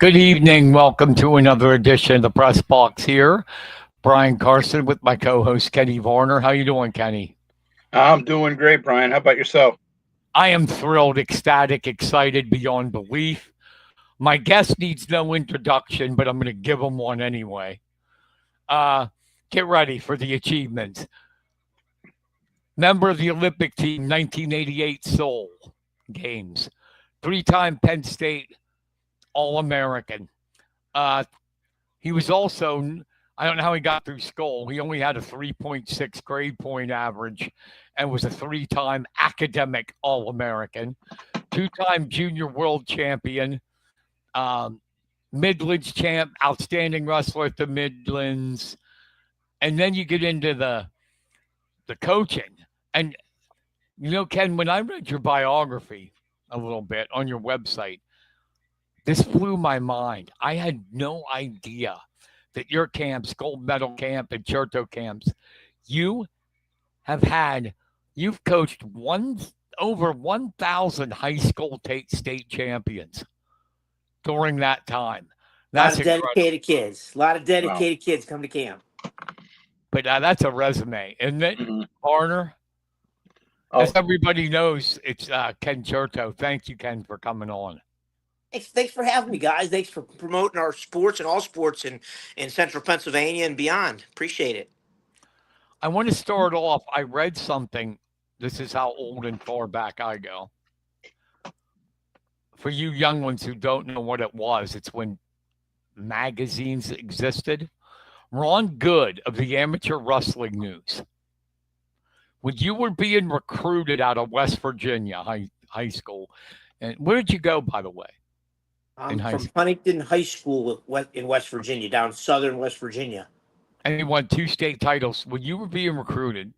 Good evening. Welcome to another edition of the Press Box here. Brian Carson with my co-host Kenny Varner. How you doing, Kenny? I'm doing great, Brian. How about yourself? I am thrilled, ecstatic, excited beyond belief. My guest needs no introduction, but I'm going to give him one anyway. Uh, get ready for the achievements. Member of the Olympic team, 1988 Seoul Games. Three-time Penn State All-American. Uh, He was also, I don't know how he got through school. He only had a 3.6 grade point average and was a three-time academic All-American, two-time junior world champion, um, Midlands champ, outstanding wrestler at the Midlands. And then you get into the coaching. And, Ken, when I read your biography a little bit on your website, this blew my mind. I had no idea that your camps, gold medal camp and Chertow camps, you you've coached over 1,000 high school state champions during that time. A lot That's of incredible. dedicated kids. A lot of Wow. dedicated kids come to camp. But that's a resume, isn't it, Mhm. Varner? Oh, As everybody knows, it's Ken Chertow. Thank you, Ken, for coming on. Thanks for having me, guys. Thanks for promoting our sports and all sports in central Pennsylvania and beyond. Appreciate it. I want to start off. I read something. This is how old and far back I go. For you young ones who don't know what it was, it's when magazines existed. Ron Good of the Amateur Wrestling News. When you were being recruited out of West Virginia high school, and where did you go, by the way? I'm high from school. Huntington High School in West Virginia, down southern West Virginia. And you won 2 state titles. When you were being recruited,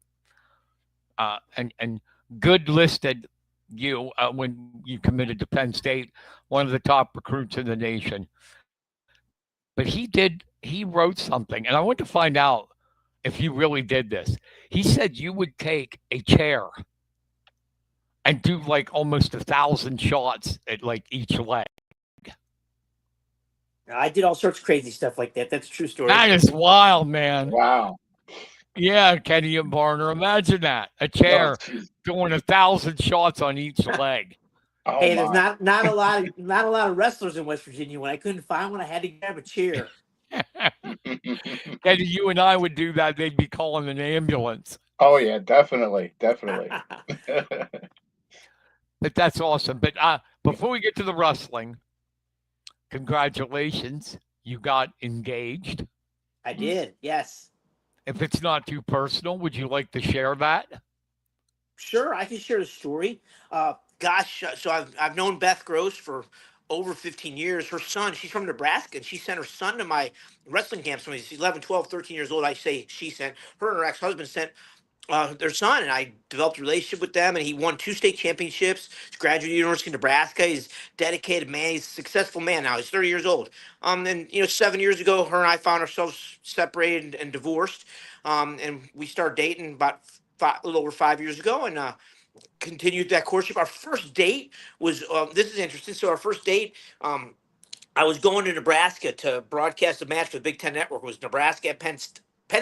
and Good listed you when you committed to Penn State, one of the top recruits in the nation. But he wrote something, and I want to find out if you really did this. He said you would take a chair and do like almost 1,000 shots at like each leg. I did all sorts of crazy stuff like that. That's a true story. That is wild, man. wow. Yeah, Kenny and Barner. Imagine that. A Oh, chair geez. doing 1,000 shots on each leg. Oh, Hey, there's my. not a lot of wrestlers in West Virginia. When I couldn't find one, I had to grab a chair. Kenny, you and I would do that. They'd be calling an ambulance. Oh, yeah, definitely. Definitely. But that's awesome. But before we get to the wrestling, congratulations. You got engaged. I did, yes. If it's not too personal, would you like to share that? Sure, I can share the story. So I've known Beth Gross for over 15 years. Her son, she's from Nebraska, and she sent her son to my wrestling camps when he's 11, 12, 13 years old. I say she sent. Her and her ex-husband sent their son, and I developed a relationship with them, and he won 2 state championships. He's graduated University of Nebraska. He's a dedicated man. He's a successful man now. He's 30 years old. And 7 years ago, her and I found ourselves separated and divorced. And we started dating about a little over 5 years ago, and continued that courtship. Our first date was this is interesting. So our first date, I was going to Nebraska to broadcast a match for the Big Ten Network. It was Nebraska at Penn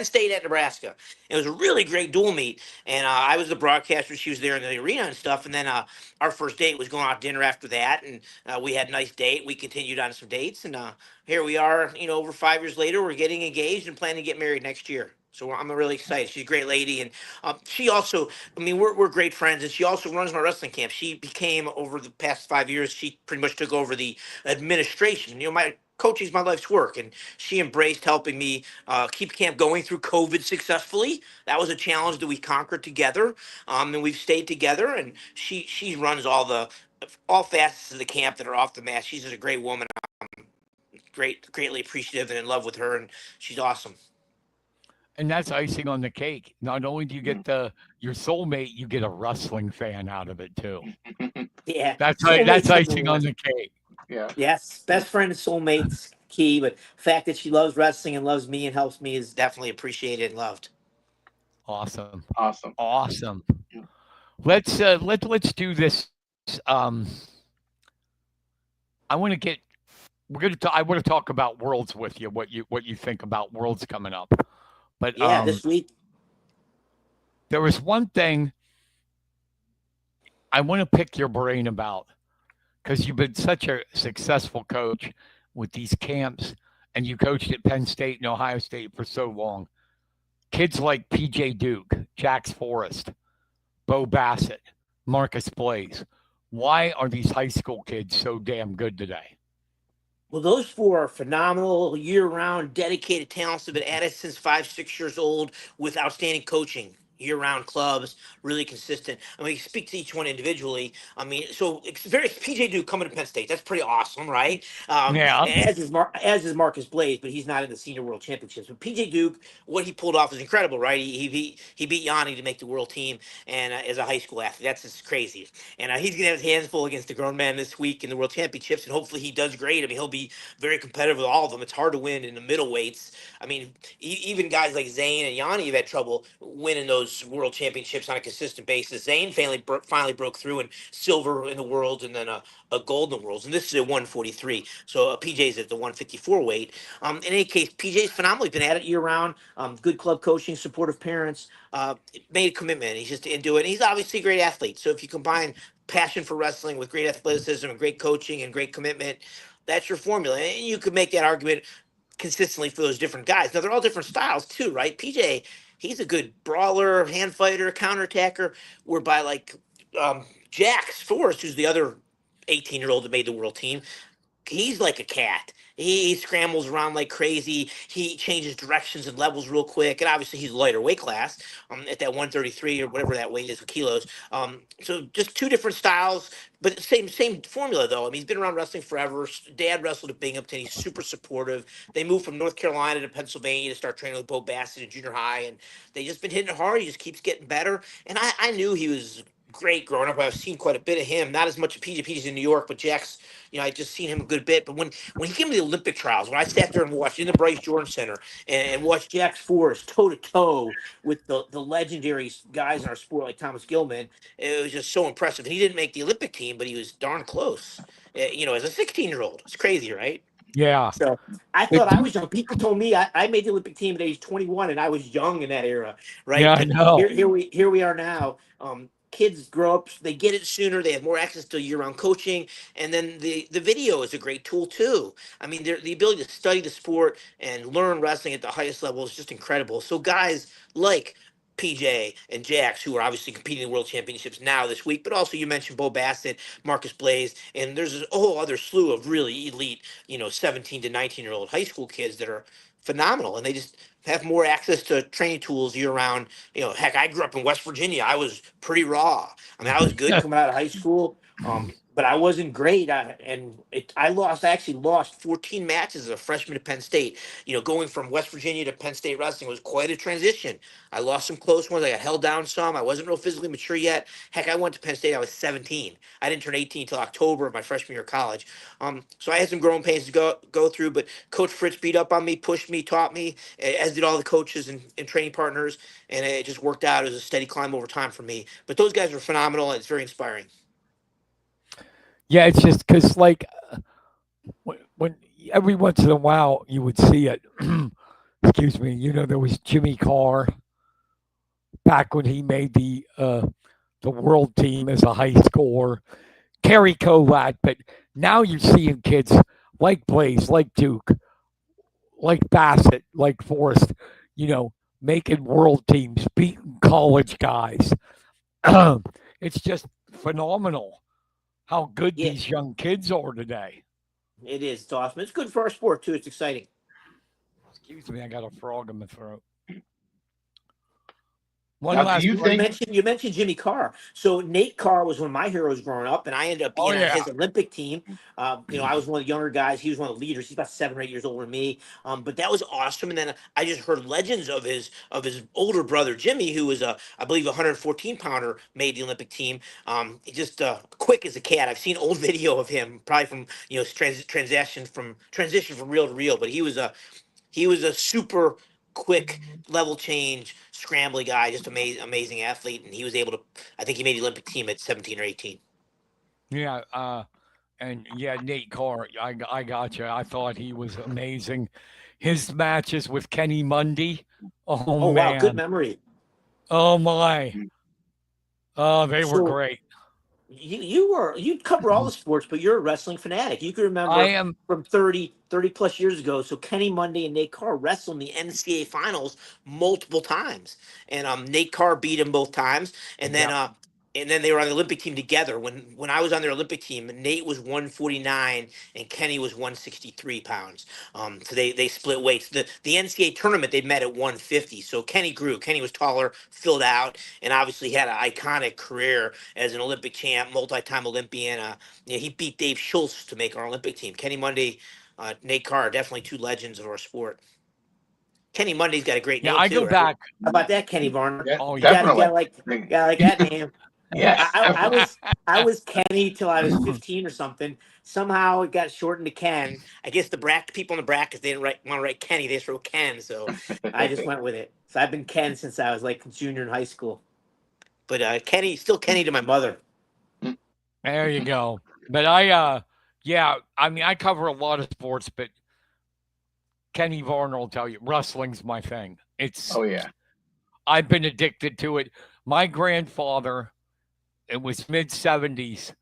State at Nebraska. It was a really great dual meet, and I was the broadcaster. She was there in the arena and stuff. And then our first date was going out to dinner after that, and we had a nice date. We continued on some dates, and here we are. Over 5 years later, we're getting engaged and planning to get married next year. So I'm really excited. She's a great lady, and she also, we're great friends, and she also runs my wrestling camp. She became, over the past 5 years, she pretty much took over the administration. My coaching is my life's work, and she embraced helping me keep camp going through COVID successfully. That was a challenge that we conquered together, and we've stayed together. And she runs all facets of the camp that are off the mat. She's just a great woman. I'm greatly appreciative and in love with her, and she's awesome. And that's icing on the cake. Not only do you get your soulmate, you get a wrestling fan out of it too. Yeah, That's soulmate's icing number on one. the cake. Yeah. Yes, best friend and soulmate's key, but the fact that she loves wrestling and loves me and helps me is definitely appreciated and loved. Awesome. Awesome. Let's do this. I want to get I want to talk about Worlds with you. What you think about Worlds coming up? But Yeah, this week. there was one thing I want to pick your brain about because you've been such a successful coach with these camps, and you coached at Penn State and Ohio State for so long. Kids like PJ Duke, Jax Forrest, Bo Bassett, Marcus Blaze. Why are these high school kids so damn good today? Well, those four are phenomenal, year-round, dedicated talents that have been at it since 5, 6 years old with outstanding coaching. Year-round clubs, really consistent. I mean, speak to each one individually. I mean, so it's very PJ Duke coming to Penn State. That's pretty awesome, right? Yeah, As is Marcus Blaze, but he's not in the Senior World Championships. But PJ Duke, what he pulled off is incredible, right? He beat Yanni to make the world team, and as a high school athlete, that's just crazy. And he's gonna have his hands full against the grown man this week in the World Championships, and hopefully he does great. I mean, he'll be very competitive with all of them. It's hard to win in the middleweights. I mean, even guys like Zane and Yanni have had trouble winning those World Championships on a consistent basis. Zane finally broke through and silver in the world, and then a gold in the worlds. And this is at 143, so PJ's at the 154 weight. In any case, PJ's phenomenally been at it year round. Good club coaching, supportive parents. Made a commitment. He's just into it. And he's obviously a great athlete. So if you combine passion for wrestling with great athleticism and great coaching and great commitment, that's your formula. And you could make that argument consistently for those different guys. Now they're all different styles too, right? PJ, he's a good brawler, hand fighter, counterattacker. Whereby like Jax Forrest, who's the other 18-year-old that made the world team, he's like a cat. He scrambles around like crazy. He changes directions and levels real quick. And obviously, he's a lighter weight class at that 133 or whatever that weight is with kilos. So just two different styles, but same formula though. I mean, he's been around wrestling forever. Dad wrestled at Binghamton. He's super supportive. They moved from North Carolina to Pennsylvania to start training with Bo Bassett in junior high, and they just been hitting it hard. He just keeps getting better. And I knew he was great growing up. I've seen quite a bit of him. Not as much of PGP's in New York, but Jack's, I just seen him a good bit. But when he came to the Olympic trials, when I sat there and watched in the Bryce Jordan Center and watched Jax Forrest toe to toe with the legendary guys in our sport like Thomas Gilman, it was just so impressive. And he didn't make the Olympic team, but he was darn close. As a 16-year-old, it's crazy, right? yeah. So I It, thought I was young. People told me I made the Olympic team at age 21, and I was young in that era, right? yeah, I But know. here we are now. Kids grow up, they get it sooner, they have more access to year-round coaching, and then the video is a great tool too. I mean, the ability to study the sport and learn wrestling at the highest level is just incredible. So guys like PJ and Jax, who are obviously competing in world championships now this week, but also you mentioned Bo Bassett, Marcus Blaze, and there's a whole other slew of really elite, 17 to 19-year-old high school kids that are phenomenal, and they just have more access to training tools year round. Heck, I grew up in West Virginia. I was pretty raw. I mean, I was good coming out of high school, but I wasn't great. I actually lost 14 matches as a freshman at Penn State. Going from West Virginia to Penn State wrestling was quite a transition. I lost some close ones. I got held down some. I wasn't real physically mature yet. Heck, I went to Penn State. I was 17. I didn't turn 18 until October of my freshman year of college. So I had some growing pains to go through. But Coach Fritz beat up on me, pushed me, taught me, as did all the coaches and training partners. And it just worked out as a steady climb over time for me. But those guys were phenomenal, and it's very inspiring. Yeah, it's just because, like, when every once in a while you would see it. Excuse me. There was Jimmy Carr back when he made the world team as a high schooler. Kerry Kolat, but now you're seeing kids like Blaze, like Duke, like Bassett, like Forrest, making world teams, beating college guys. It's just phenomenal how good Yeah, these young kids are today. it is. It's awesome. It's good for our sport too. It's exciting. Excuse me, I got a frog in my throat. One Now, do last. you think? You mentioned Jimmy Carr. So Nate Carr was one of my heroes growing up, and I ended up Oh being on yeah, his Olympic team. I was one of the younger guys. He was one of the leaders. He's about 7 or 8 years older than me. But that was awesome. And then I just heard legends of his older brother Jimmy, who was I believe 114 pounder, made the Olympic team. Just quick as a cat. I've seen old video of him, probably from transition from reel to reel. But he was a super quick level change scrambly guy, just amazing athlete, and he was able to. I think he made the Olympic team at 17 or 18. yeah. And yeah, Nate Carr, I got you. I thought he was amazing. His matches with Kenny Mundy, oh Oh wow, good man, memory. oh my, Mm. oh they were So great. you cover all the sports, but you're a wrestling fanatic. You can I remember am, from 30 plus years ago. So Kenny Monday and Nate Carr wrestled in the NCAA finals multiple times, and Nate Carr beat him both times, and then yeah, they were on the Olympic team together. When I was on their Olympic team, Nate was 149 and Kenny was 163 pounds. So they split weights. The NCAA tournament they met at 150. So Kenny grew. Kenny was taller, filled out, and obviously had an iconic career as an Olympic champ, multi-time Olympian. He beat Dave Schultz to make our Olympic team. Kenny Monday, Nate Carr, are definitely two legends of our sport. Kenny Monday's got a great yeah. name I go too, right? back. How about that, Kenny Varner? Yeah, Oh You yeah, gotta definitely. like Mm. that name. Yes, I definitely. was I was Kenny till I was 15 or something. Somehow it got shortened to Ken. I guess the bracket people in the brackets they didn't want to write Kenny. They just wrote Ken. So I just went with it. So I've been Ken since I was like junior in high school. But Kenny, still Kenny to my mother. there you go. But yeah. I mean, I cover a lot of sports, but Kenny Varner will tell you wrestling's my thing. It's Oh yeah. I've been addicted to it. My grandfather, it was mid 70s.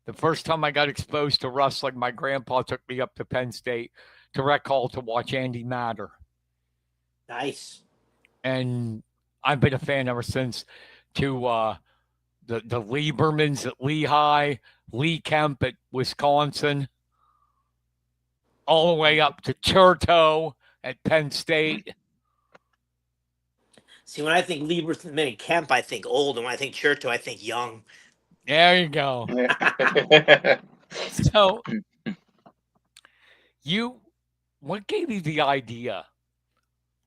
The first time I got exposed to wrestling, my grandpa took me up to Penn State to rec hall to watch Andy Matter. Nice. And I've been a fan ever since to the Liebermans at Lehigh, Lee Kemp at Wisconsin, all the way up to Chertow at Penn State. See, when I think Lieberman and Kemp, I think old, and when I think Chertow, I think young. There you go. So you, what gave you the idea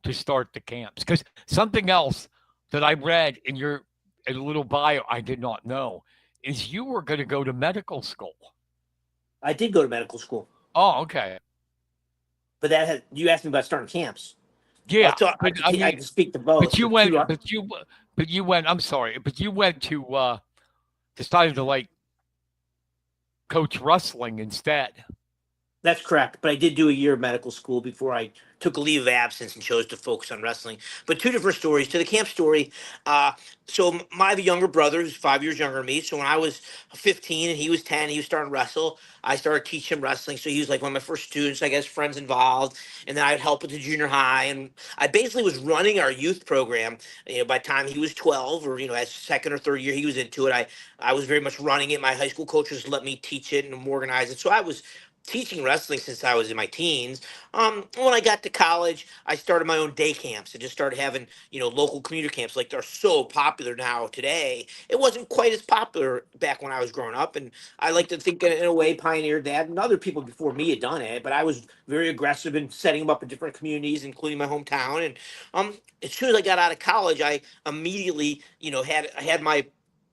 to start the camps? Because something else that I read in your in a little bio I did not know is you were going to go to medical school. I did go to medical school, Oh, okay. but that had you asked me about starting camps. Yeah, I but I I mean, can speak to but both. you The went, two, but you went. I'm sorry, but you went to decided to like coach wrestling instead. that's correct. But I did do a year of medical school before I took a leave of absence and chose to focus on wrestling. But two different stories. To the camp story, uh, I have a younger brother who's 5 years younger than me. So when I was 15 and he was 10, he was starting to wrestle. I started teaching him wrestling. So he was like one of my first students, I guess, friends involved. And then I would help with the junior high. And I basically was running our youth program. By the time he was 12 or, as second or third year, he was into it. I was very much running it. My high school coaches let me teach it and organize it. So I was teaching wrestling since I was in my teens. When I got to college, I started my own day camps and just started having, local commuter camps like they're so popular now today. It wasn't quite as popular back when I was growing up. And I like to think in a way pioneered that and other people before me had done it, but I was very aggressive in setting them up in different communities, including my hometown. And as soon as I got out of college, I immediately, I had my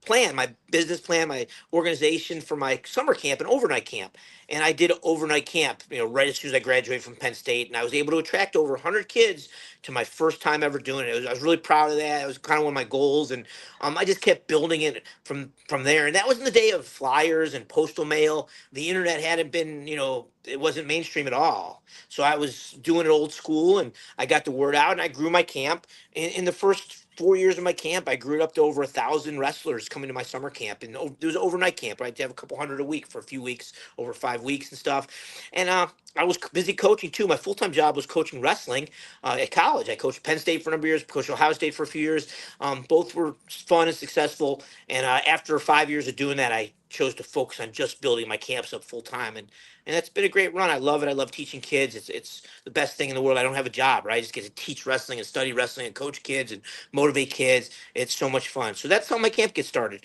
plan, my business plan, my organization for my summer camp and overnight camp. And I did an overnight camp, right as soon as I graduated from Penn State, and I was able to attract over 100 kids to my first time ever doing it. I was really proud of that. It was kind of one of my goals, and I just kept building it from there. And that was in the day of flyers and postal mail. The internet hadn't been, it wasn't mainstream at all. So I was doing it old school, and I got the word out, and I grew my camp. In the first 4 years of my camp, I grew it up to over 1,000 wrestlers coming to my summer camp, and there was overnight camp. Right, to have a couple hundred a week for a few weeks, over 5 weeks and stuff. And I was busy coaching too. My full time job was coaching wrestling at college. I coached Penn State for a number of years, coached Ohio State for a few years. Both were fun and successful. And after 5 years of doing that, I chose to focus on just building my camps up full time. And that's been a great run. I love it. I love teaching kids. It's the best thing in the world. I don't have a job, right? I just get to teach wrestling and study wrestling and coach kids and motivate kids. It's so much fun. So that's how my camp gets started.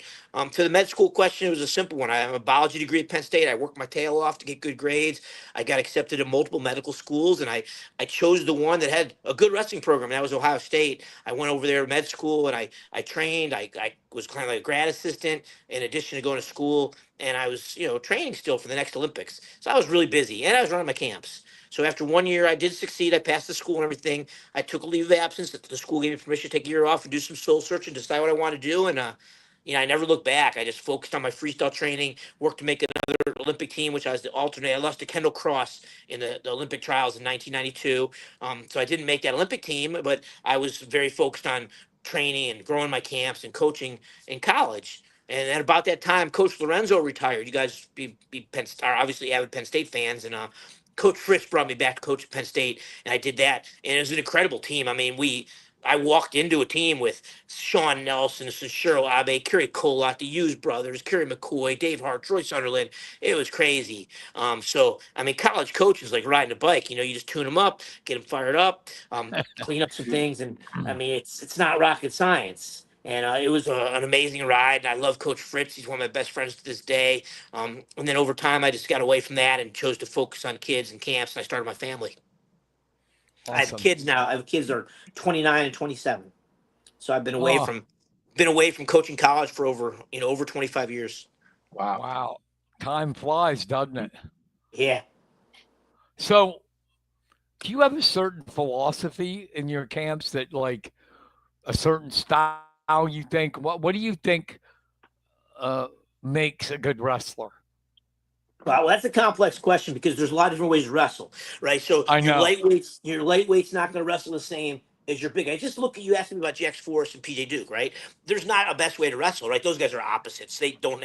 To the med school question, it was a simple one. I have a biology degree at Penn State. I worked my tail off to get good grades. I got accepted to multiple medical schools, and I chose the one that had a good wrestling program. And that was Ohio State. I went over there to med school, and I trained. I was kind of like a grad assistant in addition to going to school, and I was training still for the next Olympics. So I was really busy, and I was running my camps. So after 1 year, I did succeed. I passed the school and everything. I took a leave of absence. The school gave me permission to take a year off and do some soul searching, decide what I want to do, and I never looked back. I just focused on my freestyle training, worked to make another Olympic team, which I was the alternate. I lost to Kendall Cross in the Olympic trials in 1992. So I didn't make that Olympic team, but I was very focused on training and growing my camps and coaching in college. And at about that time, Coach Lorenzo retired. You guys are obviously avid Penn State fans, and Coach Fritz brought me back to coach at Penn State, and I did that, and it was an incredible team. I mean, I walked into a team with Sean Nelson, Chertow Abe, Kerry Colott, the Hughes brothers, Kerry McCoy, Dave Hart, Troy Sunderland. It was crazy. So, I mean, college coaches like riding a bike. You just tune them up, get them fired up, clean up some things, and I mean, it's not rocket science. And it was an amazing ride. And I love Coach Fritz. He's one of my best friends to this day. And then over time, I just got away from that and chose to focus on kids and camps. And I started my family. I have Awesome. kids now. I have kids that are 29 and 27. So I've Oh, been away from coaching college for over 25 years. Wow. wow. Time flies, doesn't it? Yeah. So, do you have a certain philosophy in your camps that, like, a certain style you think? What do you think uh, makes a good wrestler? Well, that's a complex question because there's a lot of different ways to wrestle, right? So I know. your lightweight's not going to wrestle the same as your big guy. Just look at you asked me about Jax Forrest and PJ Duke, right? There's not a best way to wrestle, right? Those guys are opposites. They do not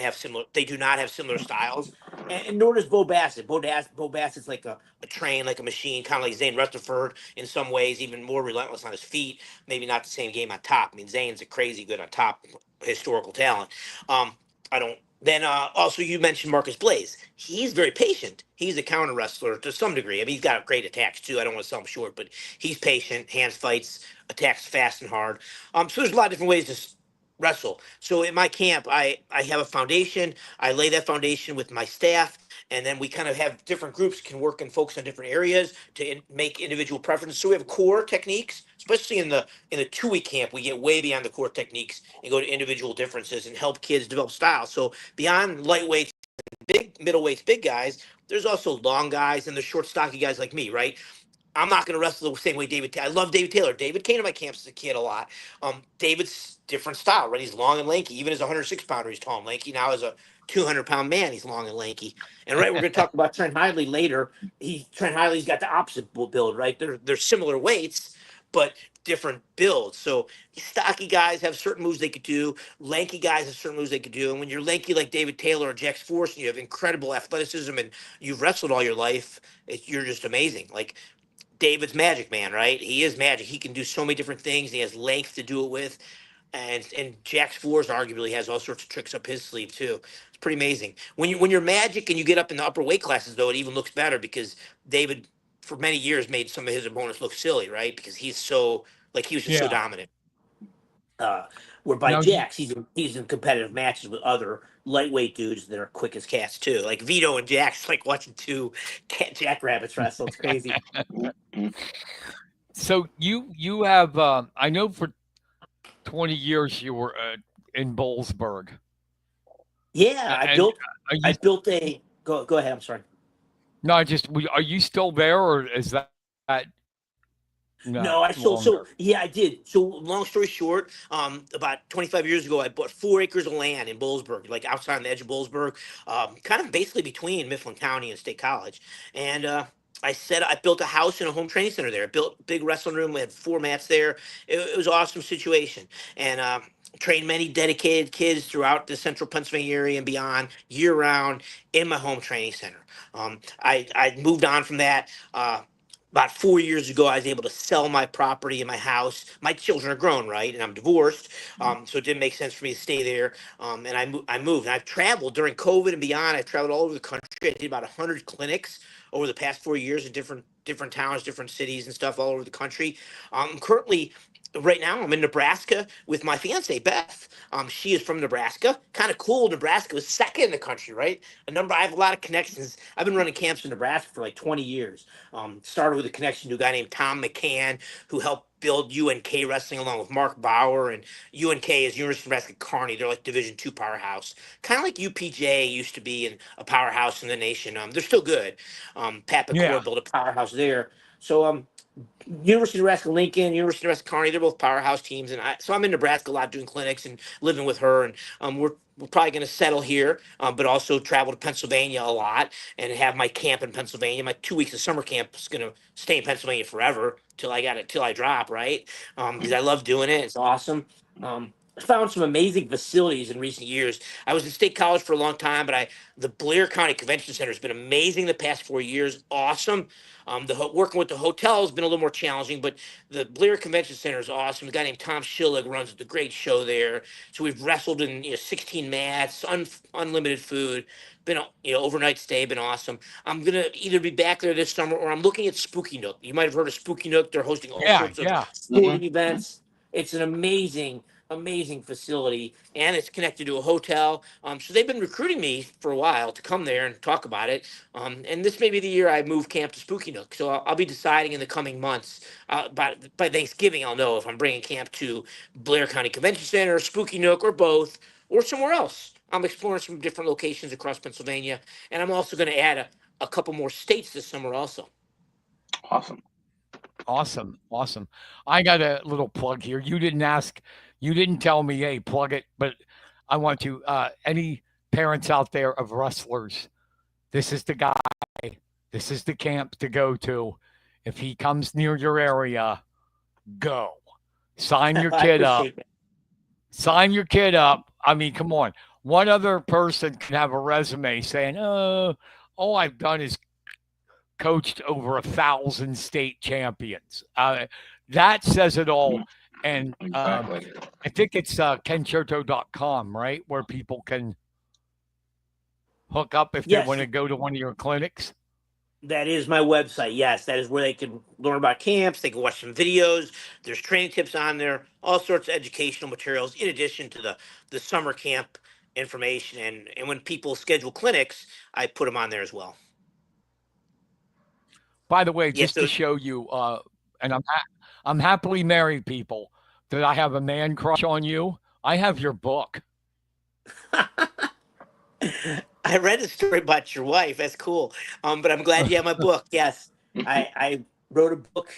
have similar styles, and nor does Bo Bassett. Bo Bassett's like a train, like a machine, kind of like Zane Rutherford in some ways, even more relentless on his feet. Maybe not the same game on top. I mean, Zane's a crazy good on top, historical talent. I don't. Then also you mentioned Marcus Blaze. He's very patient. He's a counter wrestler to some degree. I mean, he's got great attacks too. I don't want to sell him short, but he's patient, hands fights, attacks fast and hard. So there's a lot of different ways to wrestle. So in my camp, I have a foundation. I lay that foundation with my staff, and then we kind of have different groups can work and focus on different areas to make individual preferences. So we have core techniques, especially in the 2 week camp. We get way beyond the core techniques and go to individual differences and help kids develop style. So beyond lightweights, big middleweights, big guys, there's also long guys and the short, stocky guys like me, right? I'm not going to wrestle the same way David. I love David Taylor. David came to my camps as a kid a lot. David's different style, right? He's long and lanky. Even as a 106 pounder, he's tall and lanky. Now as a 200-pound man, he's long and lanky. And right, we're going to talk about Trent Hidley later. Trent Hidley's got the opposite build, right? They're similar weights, but different builds. So stocky guys have certain moves they could do. Lanky guys have certain moves they could do. And when you're lanky like David Taylor or Jax Force, and you have incredible athleticism and you've wrestled all your life, you're just amazing. Like David's Magic Man, right? He is magic. He can do so many different things. He has length to do it with, and Jax Force arguably has all sorts of tricks up his sleeve too. It's pretty amazing. When you're Magic and you get up in the upper weight classes, though, it even looks better because David, for many years, made some of his opponents look silly, right? Because he was just so Yeah. dominant. Whereby Now, Jax, he's in competitive matches with other lightweight dudes that are quick as cats too. Like Vito and Jax, like watching two jackrabbits wrestle. It's crazy. so you have I know for 20 years you were in Bollesburg. Yeah, And are I you built a go ahead. I'm sorry. no, are you still there or is that not No, I longer? sold. So yeah, I did. So long story short, about 25 years ago, I bought 4 acres of land in Bollesburg, like outside on the edge of Bollesburg, kind of basically between Mifflin County and State College. And I built a house and a home training center there. I built a big wrestling room. We had 4 mats there. It was an awesome situation. And trained many dedicated kids throughout the central Pennsylvania area and beyond year round in my home training center. I moved on from that. About 4 years ago, I was able to sell my property and my house. My children are grown, right? And I'm divorced. So it didn't make sense for me to stay there. And I moved. And I've traveled during COVID and beyond. I've traveled all over the country. I did about 100 clinics over the past 4 years in different towns, different cities and stuff all over the country. Currently, right now, I'm in Nebraska with my fiance, Beth. She is from Nebraska. Kind of cool. Nebraska was second in the country, right? I have a lot of connections. I've been running camps in Nebraska for like 20 years. Started with a connection to a guy named Tom McCann, who helped build UNK wrestling along with Mark Bauer. And UNK is University of Nebraska Kearney. They're like Division II powerhouse, kind of like UPJ used to be in a powerhouse in the nation. They're still good. Pat Yeah. McCord built a powerhouse there. So University of Nebraska Lincoln, University of Nebraska Kearney, they're both powerhouse teams, and so I'm in Nebraska a lot doing clinics and living with her, and we're probably going to settle here, but also travel to Pennsylvania a lot and have my camp in Pennsylvania. My 2 weeks of summer camp is going to stay in Pennsylvania forever till I drop, right? Because I love doing it. It's awesome. I found some amazing facilities in recent years. I was in State College for a long time, but the Blair County Convention Center has been amazing the past 4 years. Awesome. Working with the hotel has been a little more challenging, but the Blair Convention Center is awesome. A guy named Tom Schillig runs the great show there. So we've wrestled in 16 mats, unlimited food. Been overnight stay, been awesome. I'm gonna either be back there this summer or I'm looking at Spooky Nook. You might have heard of Spooky Nook. They're hosting all Yeah, sorts of yeah. sporting events. It's an amazing facility, and it's connected to a hotel. So they've been recruiting me for a while to come there and talk about it. And this may be the year I move camp to Spooky Nook. So I'll be deciding in the coming months. By Thanksgiving, I'll know if I'm bringing camp to Blair County Convention Center, Spooky Nook, or both, or somewhere else. I'm exploring some different locations across Pennsylvania, and I'm also going to add a couple more states this summer also. Awesome. Awesome. I got a little plug here. You didn't tell me, hey, plug it, but I want to. Any parents out there of wrestlers, this is the guy. This is the camp to go to. If he comes near your area, go. Sign your I kid up. appreciate that. Sign your kid up. I mean, come on. One other person can have a resume saying, all I've done is coached over 1,000 state champions. That says it all. And Exactly. I think it's kenchertow.com, right? Where people can hook up if they Yes. want to go to one of your clinics. That is my website. Yes, that is where they can learn about camps. They can watch some videos. There's training tips on there, all sorts of educational materials, in addition to the summer camp information. And when people schedule clinics, I put them on there as well. By the way, Yeah, just to show you, and I'm happily married, people, that I have a man crush on you. I have your book. I read a story about your wife. That's cool. But I'm glad you have my book. Yes, I wrote a book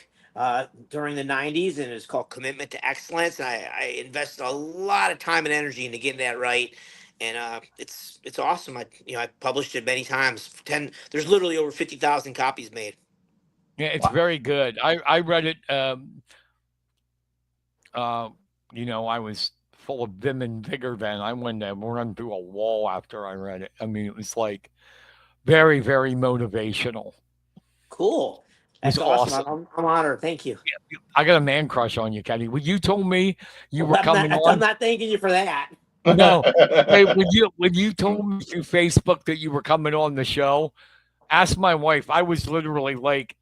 during the '90s, and it's called Commitment to Excellence. And I invested a lot of time and energy into getting that right. And it's awesome. I published it many times. There's literally over 50,000 copies made. Yeah, it's very good. I read it. I was full of vim and vigor then. I went to run through a wall after I read it. I mean, it was like very, very motivational. Cool. That's awesome. I'm honored. Thank you. I got a man crush on you, Kenny. When you told me you were coming on, I'm not thanking you for that. No, hey, when you told me through Facebook that you were coming on the show, ask my wife. I was literally like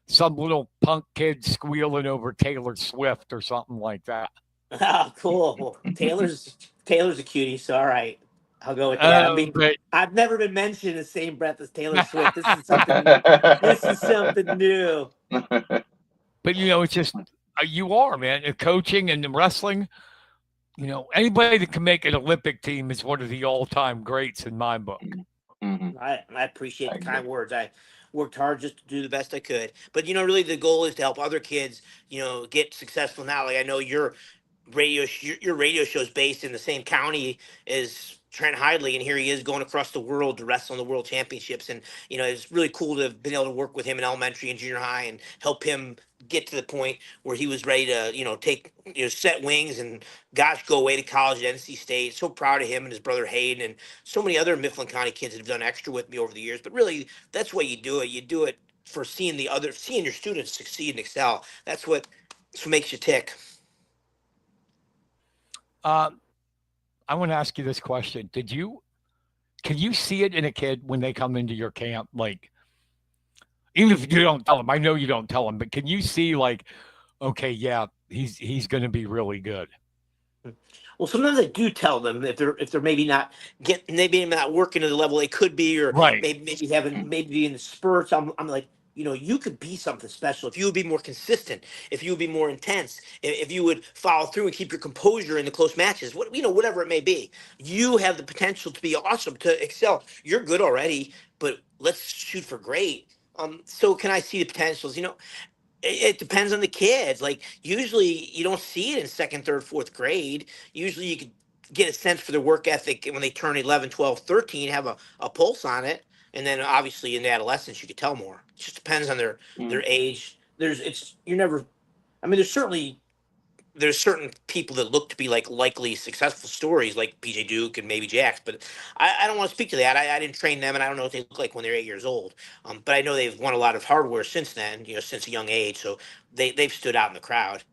some little punk kid squealing over Taylor Swift or something like that. Oh, cool. Well, Taylor's a cutie, so all right. I'll go with that. I mean, I've never been mentioned in the same breath as Taylor Swift. This is something new. But it's just you are, man. Coaching and wrestling. Anybody that can make an Olympic team is one of the all-time greats in my book. Mm-hmm. I appreciate the kind words. I worked hard just to do the best I could. But really, the goal is to help other kids, get successful now. Like I know your radio show is based in the same county as Trent Hidley, and here he is going across the world to wrestle in the world championships. And it's really cool to have been able to work with him in elementary and junior high and help him get to the point where he was ready to take set wings and go away to college at NC State. So proud of him and his brother Hayden and so many other Mifflin County kids that have done extra with me over the years. But really, that's why you do it. You do it for seeing your students succeed and excel. That's what makes you tick. I want to ask you this question. Can you see it in a kid when they come into your camp? Like, even if you don't tell them, I know you don't tell them, but can you see like, okay, yeah, he's going to be really good? Well, sometimes I do tell them if they're maybe not working to the level they could be, or right. maybe in the spurts. I'm like, you could be something special if you would be more consistent, if you would be more intense, if you would follow through and keep your composure in the close matches, whatever it may be. You have the potential to be awesome, to excel. You're good already, but let's shoot for great. So can I see the potentials? It depends on the kids. Like usually you don't see it in second, third, fourth grade. Usually you could get a sense for their work ethic when they turn 11, 12, 13. Have a pulse on it. And then obviously in adolescence you could tell more. It just depends on their Mm. age. You're never, I mean, there's certain people that look to be like likely successful stories, like PJ Duke and maybe Jax, but I don't want to speak to that. I didn't train them, and I don't know what they look like when they're 8 years old. But I know they've won a lot of hardware since then, since a young age. So they've stood out in the crowd.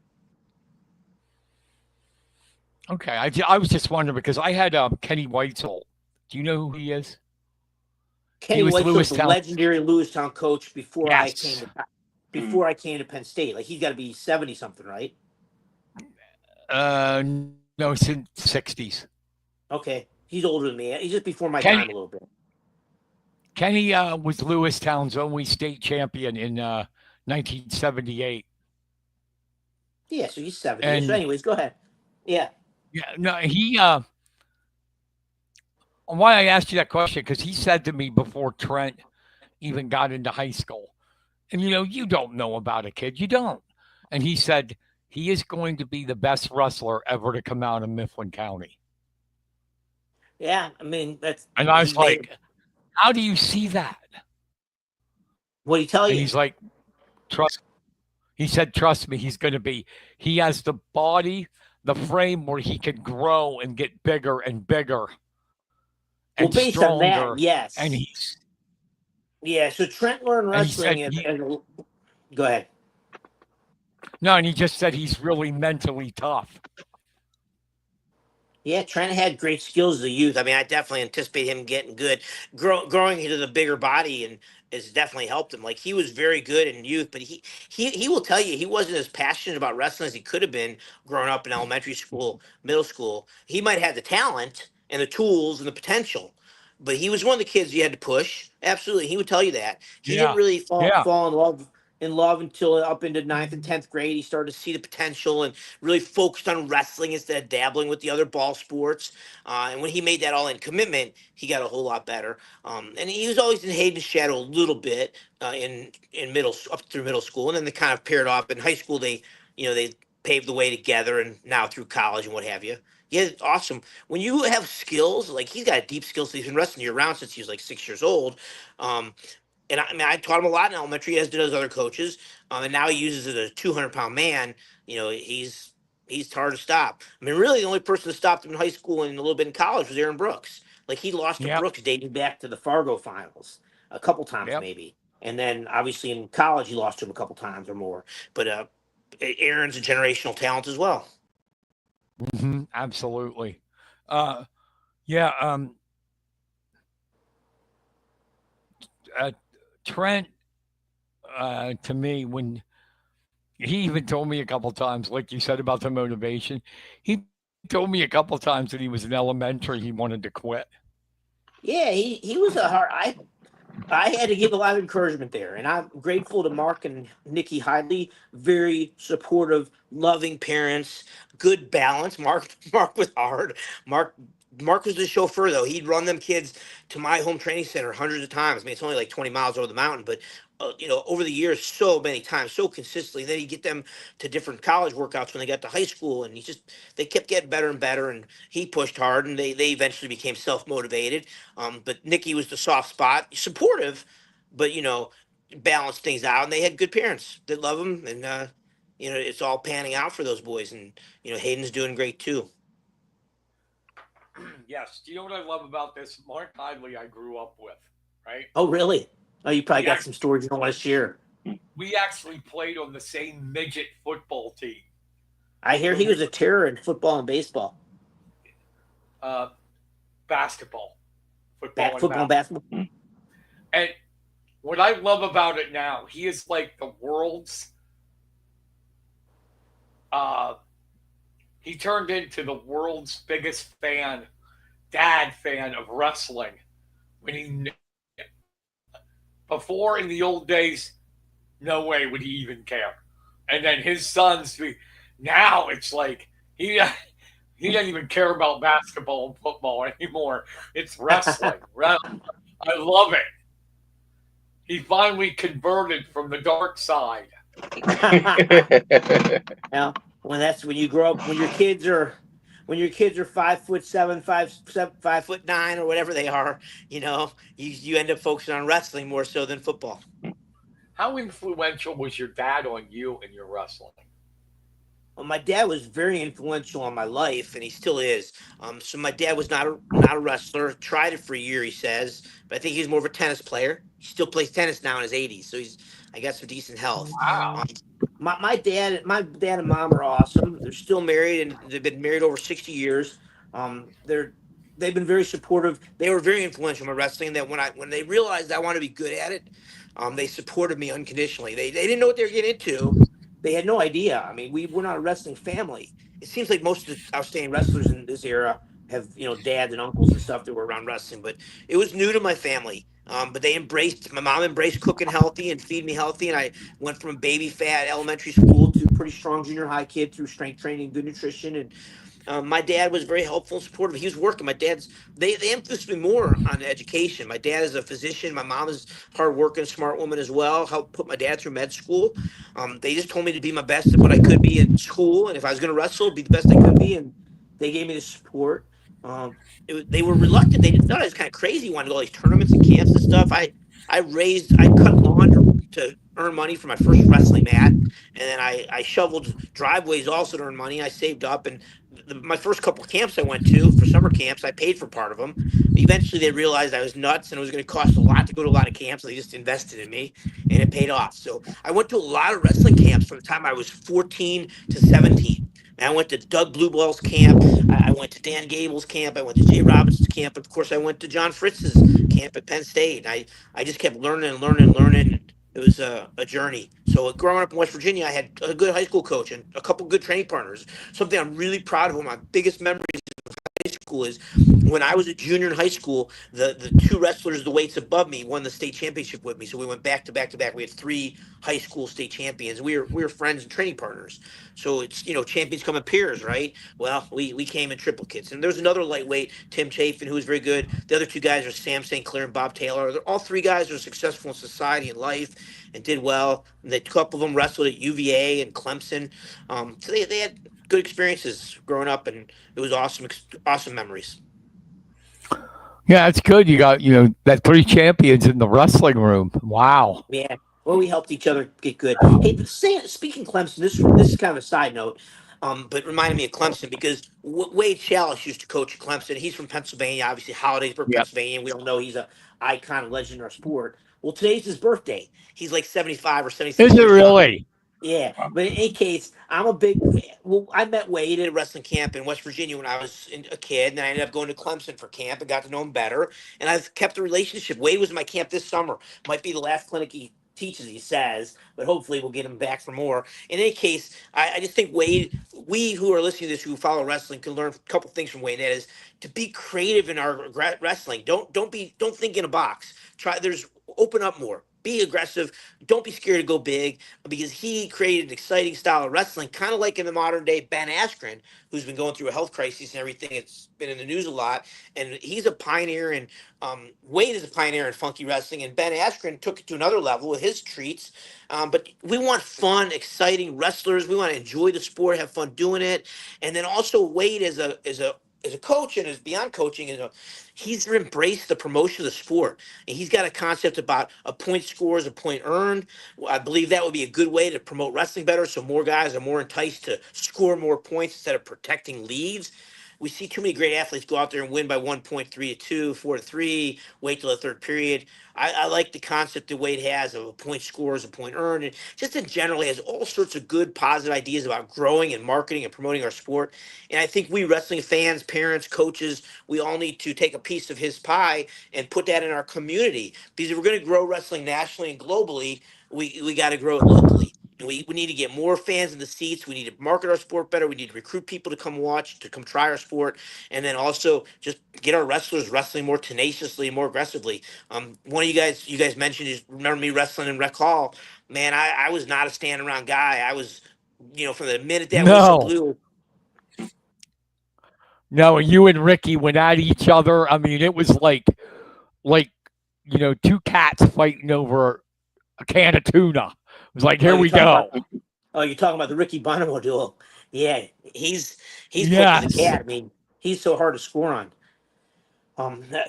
Okay, I was just wondering because I had Kenny Whitesell. Do you know who he is? He Kenny was Whitesell's the Lewistown. legendary Lewistown coach Yes. Mm. before I came to Penn State. Like he's got to be 70 something, right? No, it's in 60s. Okay, he's older than me. He's just before my Kenny time a little bit. Kenny was Lewistown's only state champion in 1978. Yeah, so he's 70. So, And anyways, go ahead. Yeah. yeah, no, he why I asked you that question because he said to me before Trent even got into high school, and you don't know about a kid, you don't. And he said he is going to be the best wrestler ever to come out of Mifflin County. Yeah, I mean And I was he made. like, how do you see that? What did he tell And you? he's like, trust. He said, trust me, he's going to be. He has the body, the frame where he can grow and get bigger and bigger Well, and based on that, stronger. And yes. he's Yeah, so Trent learned and he wrestling said he go ahead. no, and he just said he's really mentally tough. Yeah, Trent had great skills as a youth. I mean, I definitely anticipate him getting good, growing into the bigger body, and has definitely helped him. Like he was very good in youth, but he will tell you he wasn't as passionate about wrestling as he could have been growing up in elementary school, middle school. He might have the talent and the tools and the potential, but he was one of the kids you had to push. Absolutely, he would tell you that he didn't Yeah. really Yeah. fall in love until up into ninth and 10th grade. He started to see the potential and really focused on wrestling instead of dabbling with the other ball sports. And when he made that all in commitment, he got a whole lot better. And he was always in Hayden's shadow a little bit in middle up through middle school, and then they kind of paired off in high school. They paved the way together, and now through college and what have you. Yeah, it's awesome. When you have skills, like he's got a deep skills, he's been wrestling year round since he was like 6 years old. Um, and I mean, I taught him a lot in elementary, as did his other coaches. And now he uses it as a 200-pound man. He's hard to stop. I mean, really, the only person that stopped him in high school and a little bit in college was Aaron Brooks. Like he lost to Yep. Brooks dating back to the Fargo finals a couple times, Yep. maybe. And then obviously in college, he lost to him a couple times or more. But Aaron's a generational talent as well. Absolutely. Uh, yeah. Uh, Trent, to me, when he even told me a couple times, like you said about the motivation, he told me a couple times that he was in elementary, he wanted to quit. Yeah, he was a hard. I had to give a lot of encouragement there, and I'm grateful to Mark and Nikki Hidley. Very supportive, loving parents, good balance. Mark was hard. Mark Mark was the chauffeur though. He'd run them kids to my home training center hundreds of times. I mean, it's only like 20 miles over the mountain, but over the years, so many times, so consistently. Then he'd get them to different college workouts when they got to high school, and they kept getting better and better. And he pushed hard, and they eventually became self motivated. But Nikki was the soft spot, supportive, but balanced things out. And they had good parents that love them, and it's all panning out for those boys. And Hayden's doing great too. Yes. Do you know what I love about this? Mark Hidley, I grew up with, right? Oh, really? Oh, you probably We got some actually, stories you don't want to share. we actually played on the same midget football team. I hear When he we was a terror in football and baseball, uh, basketball, football and football and basketball. basketball. Mm. And what I love about it now, he is like the world's. Uh, he turned into the world's biggest dad fan of wrestling. When before in the old days, no way would he even care. And then his sons, now it's like he doesn't even care about basketball and football anymore. It's wrestling. I love it. He finally converted from the dark side. Now, when you grow up, when your kids are 5'7", 5'9", or whatever they are, you end up focusing on wrestling more so than football. How influential was your dad on you and your wrestling? Well, my dad was very influential on my life, and he still is. So my dad was not a wrestler. Tried it for a year, he says, but I think he's more of a tennis player. He still plays tennis now in his 80s, so he's I got some decent health. Wow. Um, my dad and mom are awesome. They're still married, and they've been married over 60 years. They've been very supportive. They were very influential in my wrestling. That when they realized I wanted to be good at it, they supported me unconditionally. They didn't know what they were getting into. They had no idea. I mean, we're not a wrestling family. It seems like most of the outstanding wrestlers in this era have, dads and uncles and stuff that were around wrestling, but it was new to my family. But my mom embraced cooking healthy and feed me healthy. And I went from a baby fat elementary school to pretty strong junior high kid through strength training, good nutrition. And my dad was very helpful and supportive. He was working. They influenced me more on education. My dad is a physician. My mom is hardworking, smart woman as well. Helped put my dad through med school. They just told me to be my best at what I could be in school, and if I was going to wrestle, be the best I could be. And they gave me the support. They were reluctant. They thought I was kind of crazy, wanting to go to all these tournaments and camps and stuff. I cut lawn to earn money for my first wrestling mat, and then I shoveled driveways also to earn money. I saved up, and my first couple camps I went to for summer camps, I paid for part of them. Eventually, they realized I was nuts and it was going to cost a lot to go to a lot of camps. So they just invested in me, and it paid off. So I went to a lot of wrestling camps from the time I was 14 to 17. And I went to Doug Blueball's camp. I went to Dan Gable's camp. I went to Jay Robinson's camp. Of course, I went to John Fritz's camp at Penn State. I just kept learning and learning and learning. It was a journey. So growing up in West Virginia, I had a good high school coach and a couple good training partners. Something I'm really proud of. One of my biggest memories high school is when I was a junior in high school, the two wrestlers, the weights above me, won the state championship with me. So we went back to back to back. We had three high school state champions. We were friends and training partners. So it's champions come in pairs, right? Well, we came in triplicates. And there's another lightweight, Tim Chafin, who was very good. The other two guys are Sam St. Clair and Bob Taylor. All three guys are successful in society and life and did well. And a couple of them wrestled at UVA and Clemson. So they had good experiences growing up, and it was awesome memories. Yeah, that's good. You got, that three champions in the wrestling room. Wow. Yeah. Well, we helped each other get good. Hey, but speaking Clemson, this is kind of a side note, but reminded me of Clemson because Wade Chalice used to coach at Clemson. He's from Pennsylvania, obviously Hollidaysburg, Yeah. Pennsylvania. We all know he's a icon, legend in our sport. Well, today's his birthday. He's like 75 or 76 Is it years young. really? Yeah, but in any case, I met Wade at a wrestling camp in West Virginia when I was a kid, and then I ended up going to Clemson for camp and got to know him better. And I've kept a relationship. Wade was in my camp this summer. Might be the last clinic he teaches, he says, but hopefully we'll get him back for more. In any case, I just think Wade, we who are listening to this, who follow wrestling, can learn a couple things from Wade. That is to be creative in our wrestling. Don't think in a box. Open up more. Be aggressive. Don't be scared to go big because he created an exciting style of wrestling, kind of like in the modern day Ben Askren, who's been going through a health crisis and everything. It's been in the news a lot, and he's a pioneer. And Wade is a pioneer in funky wrestling, and Ben Askren took it to another level with his treats. But we want fun, exciting wrestlers. We want to enjoy the sport, have fun doing it, and then also Wade as a coach and as beyond coaching, he's embraced the promotion of the sport, and he's got a concept about a point score is a point earned. I believe that would be a good way to promote wrestling better, so more guys are more enticed to score more points instead of protecting leads. We see too many great athletes go out there and win by 1 point, 3-2, 4-3, wait till the third period. I like the concept that Wade has of a point score is a point earned, and just in general, he has all sorts of good, positive ideas about growing and marketing and promoting our sport. And I think we wrestling fans, parents, coaches, we all need to take a piece of his pie and put that in our community. Because if we're going to grow wrestling nationally and globally, we got to grow it locally. And we need to get more fans in the seats. We need to market our sport better. We need to recruit people to come watch, to come try our sport, and then also just get our wrestlers wrestling more tenaciously and more aggressively. One of you guys mentioned is remember me wrestling in Rec Hall. Man, I was not a stand around guy. I was, from the minute that whistle No. blew. No, you and Ricky went at each other. I mean, it was like two cats fighting over a can of tuna. It was like, Oh, here you're we talking about go. you're talking about the Ricky Bonomo duel. Yeah, he's quick as a Yes. cat. I mean, he's so hard to score on.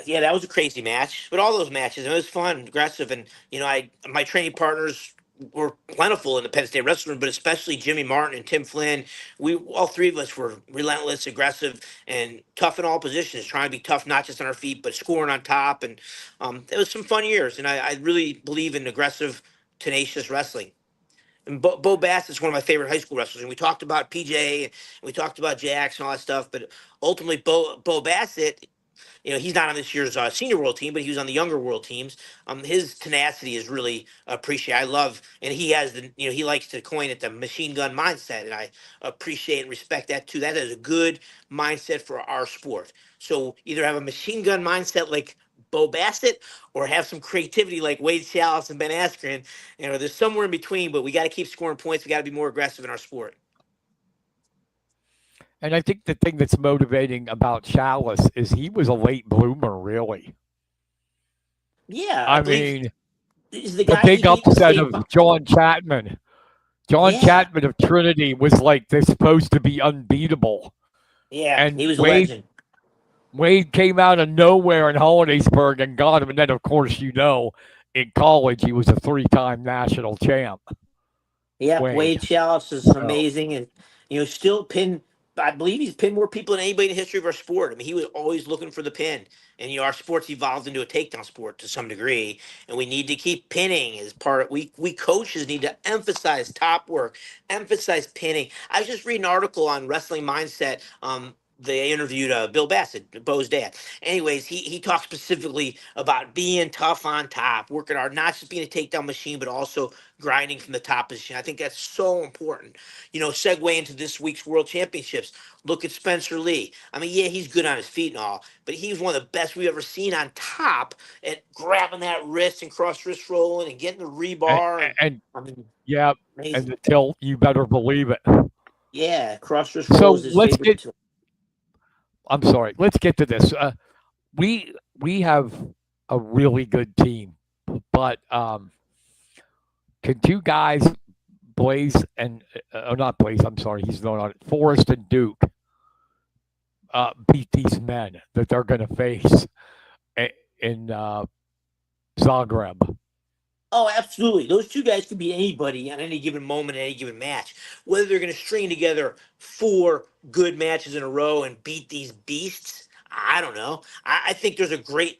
Yeah, that was a crazy match, but all those matches, it was fun, aggressive, and my training partners were plentiful in the Penn State wrestling room, but especially Jimmy Martin and Tim Flynn. We all three of us were relentless, aggressive, and tough in all positions, trying to be tough not just on our feet but scoring on top. And it was some fun years, and I really believe in aggressive, tenacious wrestling. And Bo Bass is one of my favorite high school wrestlers, and we talked about PJ, and we talked about Jax and all that stuff, but ultimately Bo Bassett, he's not on this year's senior world team, but he was on the younger world teams. His tenacity is really appreciated. I love, and he has he likes to coin it the machine gun mindset, and I appreciate and respect that too. That is a good mindset for our sport. So either have a machine gun mindset like Bo Bassett, or have some creativity like Wade Chalice and Ben Askren. There's somewhere in between, but we got to keep scoring points. We got to be more aggressive in our sport. And I think the thing that's motivating about Chalice is he was a late bloomer, really. Yeah, I I believe mean, he's the the guy he big beat in the upset state. of John Chapman. John Yeah, Chapman of Trinity was like they're supposed to be unbeatable. yeah, And he was a legend. Wade came out of nowhere in Hollidaysburg and got him. And then, of course, in college, he was a 3-time national champ, Yep, Wade. Wade Chalice is So, amazing, and still pin. I believe he's pinned more people than anybody in the history of our sport. I mean, he was always looking for the pin, and our sport's evolved into a takedown sport to some degree, and we need to keep pinning as part of. We coaches need to emphasize top work, emphasize pinning. I was just reading an article on wrestling mindset. They interviewed Bill Bassett, Bo's dad. Anyways, he talked specifically about being tough on top, working hard, not just being a takedown machine, but also grinding from the top position. I think that's so important. Segue into this week's World Championships. Look at Spencer Lee. I mean, yeah, he's good on his feet and all, but he's one of the best we've ever seen on top at grabbing that wrist and cross wrist rolling and getting the and, rebar. And and I mean, yeah, and amazing. the tilt, you better believe it. Yeah, cross wrist roll So is his favorite. I'm sorry, let's get to this. We have a really good team, but can two guys, Blaze and not Blaze, I'm sorry, he's not on it. Forrest and Duke beat these men that they're going to face in Zagreb. Oh, absolutely. Those two guys could be anybody on any given moment, any given match. Whether they're going to string together 4 good matches in a row and beat these beasts, I don't know. I think there's a great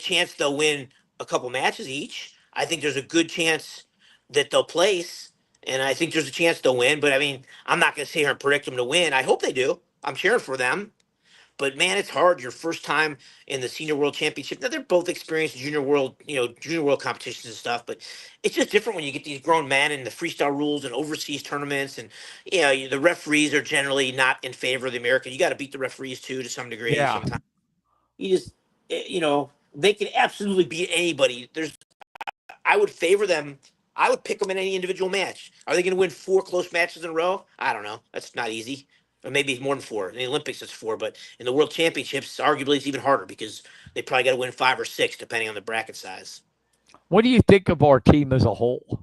chance they'll win a couple matches each. I think there's a good chance that they'll place, and I think there's a chance they'll win. But I mean, I'm not going to sit here and predict them to win. I hope they do. I'm cheering for them. But man, it's hard. Your first time in the senior world championship. Now they're both experienced junior world competitions and stuff. But it's just different when you get these grown men and the freestyle rules and overseas tournaments, and the referees are generally not in favor of the American. You got to beat the referees too to some degree. Yeah, Sometimes you just they can absolutely beat anybody. I would favor them. I would pick them in any individual match. Are they going to win 4 close matches in a row? I don't know. That's not easy. Or maybe it's more than 4. In the Olympics, it's 4. But in the World Championships, arguably, it's even harder because they probably got to win 5 or 6, depending on the bracket size. what do you think of our team as a whole?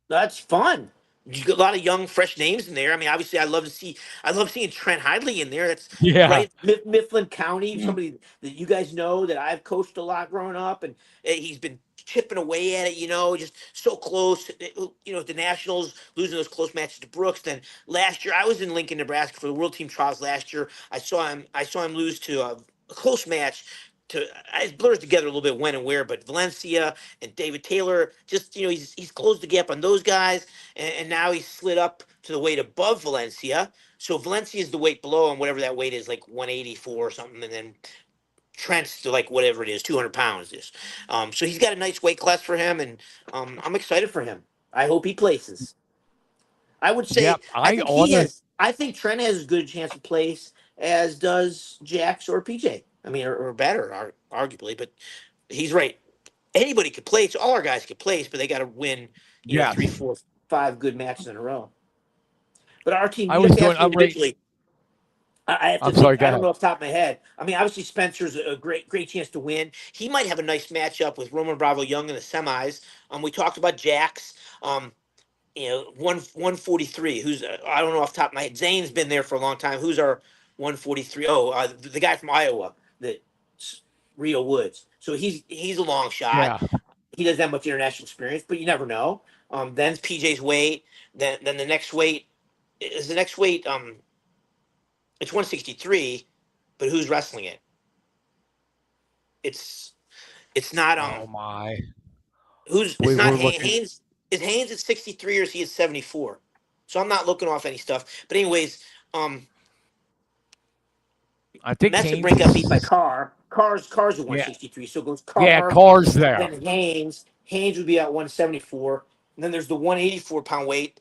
That's fun. You got a lot of young, fresh names in there. I mean, obviously, I love seeing Trent Hidley in there. That's Yeah, right, Mifflin County, Mm. somebody that you guys know that I've coached a lot growing up, and he's been chipping away at it. Just so close. The Nationals losing those close matches to Brooks. Then last year, I was in Lincoln, Nebraska for the World Team Trials last year. I saw him lose to a close match. It blurs together a little bit when and where, but Valencia and David Taylor, just he's closed the gap on those guys, and now he's slid up to the weight above Valencia. So Valencia is the weight below, and whatever that weight is, like 184 or something, and then Trent's to like whatever it is, 200 pounds is. So he's got a nice weight class for him, and I'm excited for him. I hope he places. I would yeah. say I think he has. I think Trent has as good a chance to place as does Jax or PJ. I mean, or better, arguably. But he's right. Anybody could place. All our guys could place, but they got to win. Yes, 3, 4, 5 good matches in a row. But our team, I you have was to doing. ask me I'm right. individually. I have to I'm sorry, think. go I don't ahead. know off the top of my head. I mean, obviously Spencer's a great chance to win. He might have a nice matchup with Roman Bravo Young in the semis. We talked about Jax. Um, 143. Who's I don't know off the top of my head. Zane's been there for a long time. Who's our 143? Oh, the guy from Iowa, that Rio Woods. So he's a long shot. Yeah. He doesn't have much international experience, but you never know. Then PJ's weight. Then the next weight is the next weight. It's 163, but who's wrestling it? It's it's not Oh my. who's it's We not were looking. Haynes. Is Haynes at 63 or is he at 74? So I'm not looking off any stuff. But anyways, I think Messer Haynes break got beat by is. Cars at Yeah. 163. So it goes Yeah. Carr, Cars there. then Haynes. Haynes would be at 174. And then there's the 184-pound weight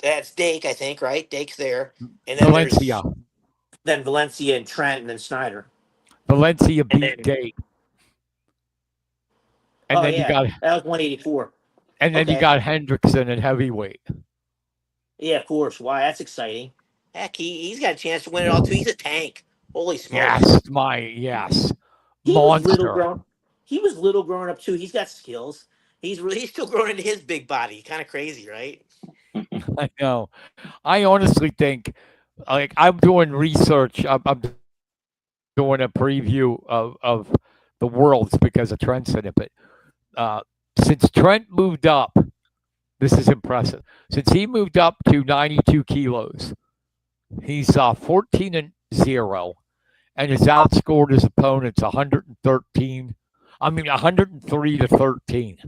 that's Dake, I think, right? Dake's there. And then Valencia. there's then Valencia and Trent and then Snyder. Valencia And beat then Date, and oh then you yeah, got that was 184. and then you Okay. got Hendrickson at heavyweight. Yeah, of course. Why? That's exciting. Heck, he's got a chance to win it all too. He's a tank. Holy smokes. Yes, He was little monster. grown. He was little growing up too. He's got skills. He's still growing into his big body. Kind of crazy, right? I know. I honestly think, like, I'm doing research. I'm doing a preview of the Worlds because of Trent's in it. But uh, since Trent moved up, this is impressive. Since he moved up to 92 kilos, he's 14-0, and has outscored his opponents 113. I mean, 103-13.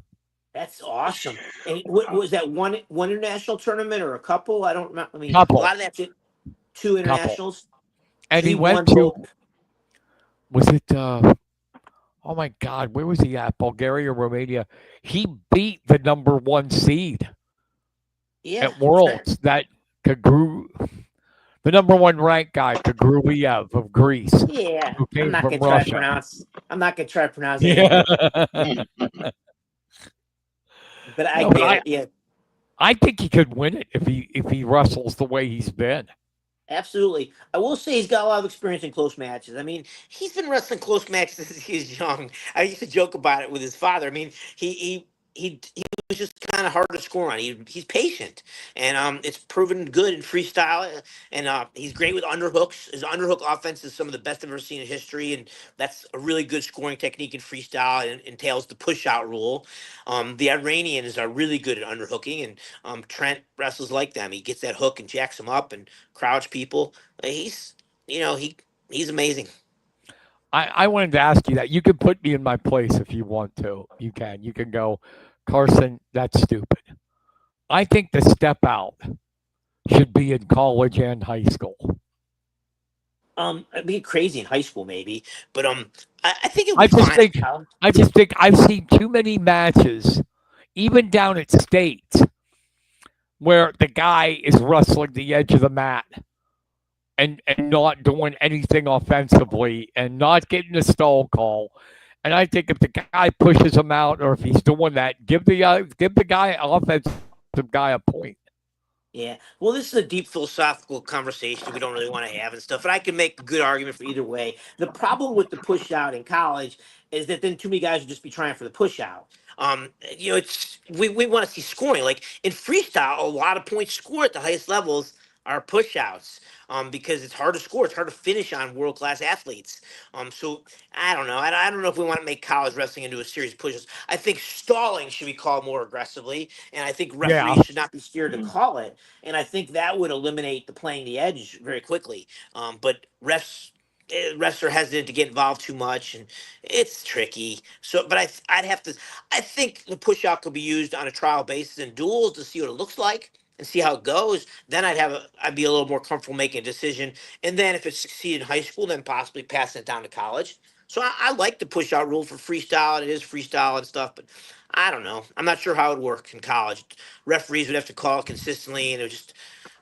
That's awesome. And what was that one international tournament or a couple? I don't remember. I mean, a Couple, lot of that's it. Two couple, internationals. and So he he went won to. both. Was it? Oh my God, where was he at? Bulgaria, Romania. He beat the number one seed Yeah, at Trent. Worlds. That Kagru, the number one ranked guy, Kagruev of Greece, Yeah, who I'm came not from gonna try to Russia. pronounce. I'm not gonna try to pronounce that Yeah. either. But I No, but get I, it. Yeah, I think he could win it if he wrestles the way he's been. absolutely. I will say he's got a lot of experience in close matches. I mean, he's been wrestling close matches since he was young. I used to joke about it with his father. I mean, he was just kind of hard to score on. He's patient, and it's proven good in freestyle. And he's great with underhooks. His underhook offense is some of the best I've ever seen in history, and that's a really good scoring technique in freestyle. And entails the push out rule. The Iranians are really good at underhooking, and Trent wrestles like them. He gets that hook and jacks them up and crouch people. He's you know he's amazing. I wanted to ask you that. You can put me in my place if you want to. You can. You can go, Carson, that's stupid. I think the step out should be in college and high school. It'd be crazy in high school maybe, but I think it'll I be just fine in think college. I just think I've seen too many matches, even down at states, where the guy is wrestling the edge of the mat and not doing anything offensively and not getting a stall call. And I think if the guy pushes him out or if he's doing that, give the guy offensive guy a point. Yeah. Well, this is a deep philosophical conversation we don't really want to have and stuff, and I can make a good argument for either way. The problem with the push out in college is that then too many guys would just be trying for the push out. It's we want to see scoring. Like in freestyle, a lot of points scored at the highest levels are push outs. Because it's hard to score. It's hard to finish on world class athletes. So I don't know. I don't know if we want to make college wrestling into a series of pushes. I think stalling should be called more aggressively, and I think Yeah. referees should not be scared to call it. And I think that would eliminate the playing the edge very quickly. But refs are hesitant to get involved too much, and it's tricky. So, but I'd have to. I think the push out could be used on a trial basis in duels to see what it looks like and see how it goes. Then I'd be a little more comfortable making a decision. And then if it succeeded in high school, then possibly passing it down to college. So I like the push out rule for freestyle. It is freestyle and stuff, but I don't know. I'm not sure how it would work in college. Referees would have to call it consistently, and it would just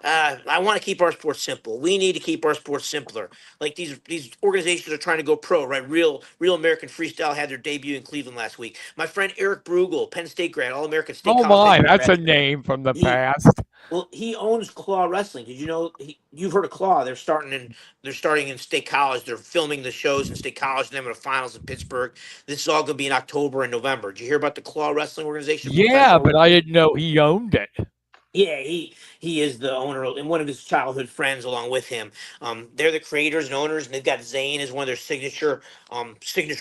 I want to keep our sports simple. We need to keep our sports simpler. Like these organizations are trying to go pro, right? Real American Freestyle had their debut in Cleveland last week. My friend Eric Brugel, Penn State grad, All American State Oh College my, baseball that's grad. a name from the He past. well, he owns Claw Wrestling. Did you know you've heard of Claw? They're starting in State College. They're filming the shows in State College, and then with the finals in Pittsburgh. This is all going to be in October and November. Did you hear about the Claw Wrestling organization? Yeah, Professional. but I didn't know he owned it. Yeah, he is the owner and one of his childhood friends along with him. They're the creators and owners, and they've got Zane as one of their signature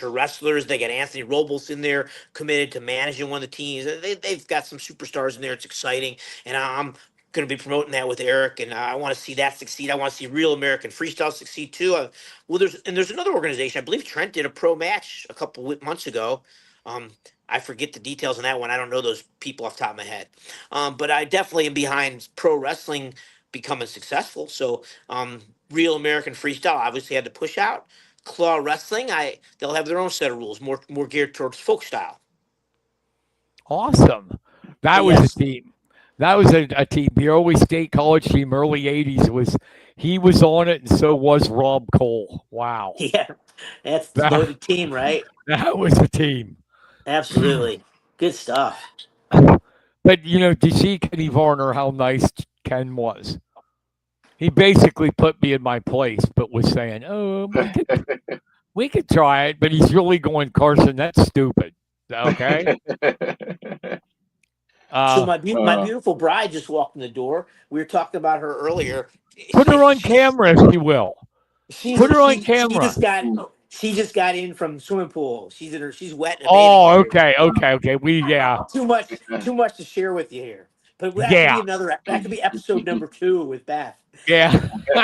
wrestlers. They got Anthony Robles in there, committed to managing one of the teams. They've got some superstars in there. It's exciting, and I'm going to be promoting that with Eric, and I want to see that succeed. I want to see Real American Freestyle succeed too. Well, there's another organization. I believe Trent did a pro match a couple months ago. Um, I forget the details on that one. I don't know those people off the top of my head. But I definitely am behind pro wrestling becoming successful. So Real American Freestyle obviously had to push out. Claw Wrestling, they'll have their own set of rules, more geared towards folk style. Awesome. But That was a yes, team. That was a team. The early state college team, early '80s he was on it, and so was Rob Cole. Wow, yeah, that's that loaded team, right? that was a team. Absolutely, good stuff. But did you see Kenny Varner? How nice Ken was. He basically put me in my place, but was saying, "Oh, we could try it," but he's really going, Carson. That's stupid. Okay. So Uh, my beautiful bride just walked in the door. We were talking about her earlier. Put her on She's camera if you will. she's Put her on she camera. just got in from the swimming pool. She's wet in a bathing Oh, suit. okay, okay, okay. Yeah, Too much to share with you here. But yeah, that could be episode number 2 with Beth. yeah.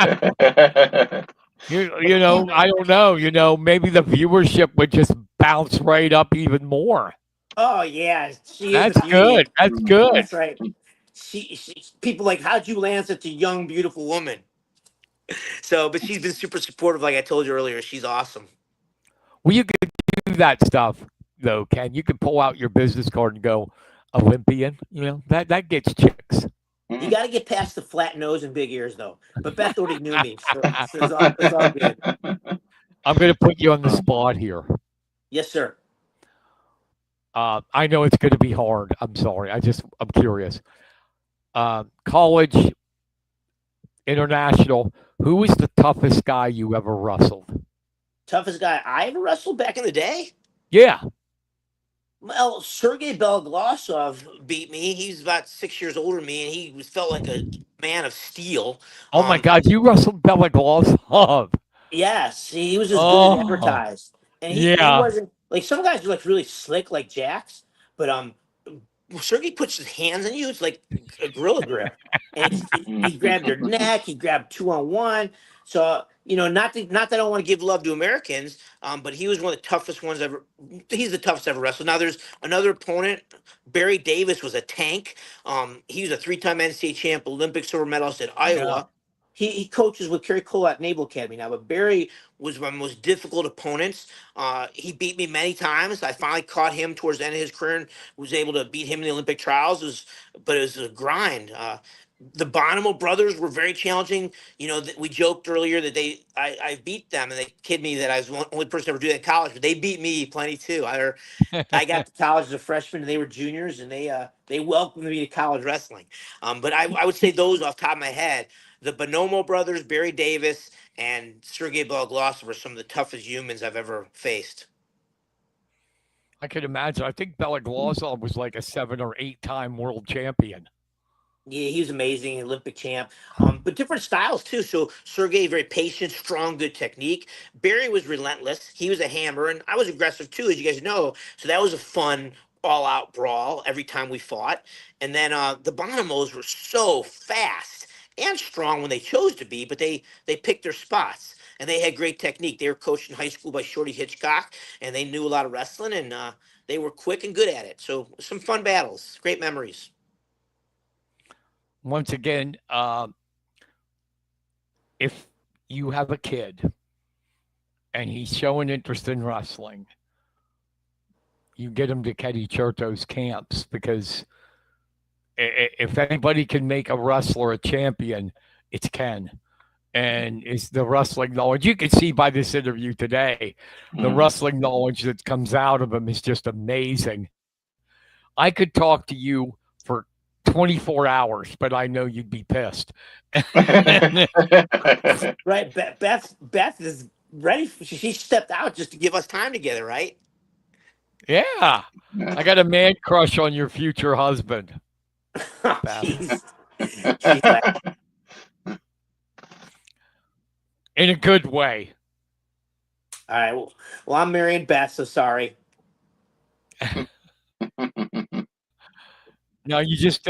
I don't know. Maybe the viewership would just bounce right up even more. Oh yeah, she is a That's beauty. good. That's good. That's right. She people like, how'd you land such a young, beautiful woman? So, but she's been super supportive. Like I told you earlier, she's awesome. Well, you could do that stuff though, Ken. You could pull out your business card and go Olympian. That gets chicks. You got to get past the flat nose and big ears, though. But Beth already knew me, so it's all good. I'm going to put you on the spot here. Yes, sir. I know it's going to be hard. I'm sorry. I'm curious. College, international. Who was the toughest guy you ever wrestled? Toughest guy I ever wrestled back in the day? Yeah. Well, Sergey Belglasov beat me. He's about 6 years older than me, and felt like a man of steel. Oh my God, you wrestled Bella Glossov. Yes, he was as good as Oh, advertised, and he yeah. wasn't like some guys are like really slick like Jax, but Sergey puts his hands on you. It's like a gorilla grip, and he grabbed your neck. He grabbed 2-on-1. So not that I don't want to give love to Americans, but he was one of the toughest ones ever. He's the toughest ever wrestled. Now there's another opponent. Barry Davis was a tank. He was a 3-time NCAA champ, Olympic silver medalist at Yeah. Iowa. He coaches with Kerry Cole at Naval Academy now, but Barry was my most difficult opponents. He beat me many times. I finally caught him towards the end of his career and was able to beat him in the Olympic trials. But it was a grind. The Bonomo brothers were very challenging. We joked earlier that I beat them, and they kid me that I was the only person to ever do that in college, but they beat me plenty too. I got to college as a freshman, and they were juniors, and they welcomed me to college wrestling. But I would say those off the top of my head, the Bonomo brothers, Barry Davis, and Sergey Belglasov were some of the toughest humans I've ever faced. I could imagine. I think Bella Glossov was like a 7 or 8 time world champion. Yeah, he was amazing, Olympic champ. But different styles too. So Sergey, very patient, strong, good technique. Barry was relentless. He was a hammer, and I was aggressive too, as you guys know. So that was a fun, all-out brawl every time we fought. And then the Bonomos were so fast and strong when they chose to be, but they picked their spots. And they had great technique. They were coached in high school by Shorty Hitchcock, and they knew a lot of wrestling, and they were quick and good at it. So some fun battles, great memories. Once again, if you have a kid and he's showing interest in wrestling, you get him to Chertow's camps because if anybody can make a wrestler a champion, it's Ken. And it's the wrestling knowledge. You can see by this interview today, the Mm. wrestling knowledge that comes out of him is just amazing. I could talk to you for 24 hours, but I know you'd be pissed. Right. Beth is ready. She stepped out just to give us time together, right? Yeah. I got a man crush on your future husband, Oh, Beth. jeez. She's like, In a good way. all right. Well, I'm marrying Beth, so sorry. No, you just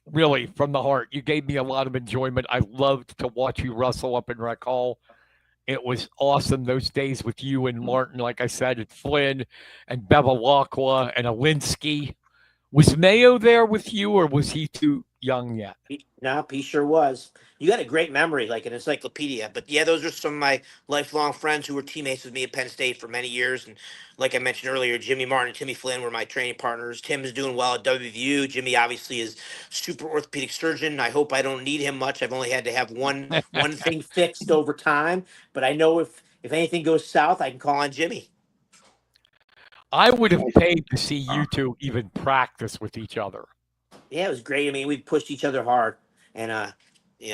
really from the heart, you gave me a lot of enjoyment. I loved to watch you wrestle up in Rec Hall. It was awesome those days with you and Martin, like I said, and Flynn and Bevilacqua and Alinsky. Was Mayo there with you, or was he too young yet? No, he sure was. You got a great memory, like an encyclopedia. But yeah, those are some of my lifelong friends who were teammates with me at Penn State for many years. And like I mentioned earlier, Jimmy Martin and Timmy Flynn were my training partners. Tim is doing well at WVU. Jimmy obviously is super orthopedic surgeon. I hope I don't need him much. I've only had to have one thing fixed over time. But I know if anything goes south, I can call on Jimmy. I would have paid to see you two even practice with each other. Yeah, it was great. I mean, we pushed each other hard, and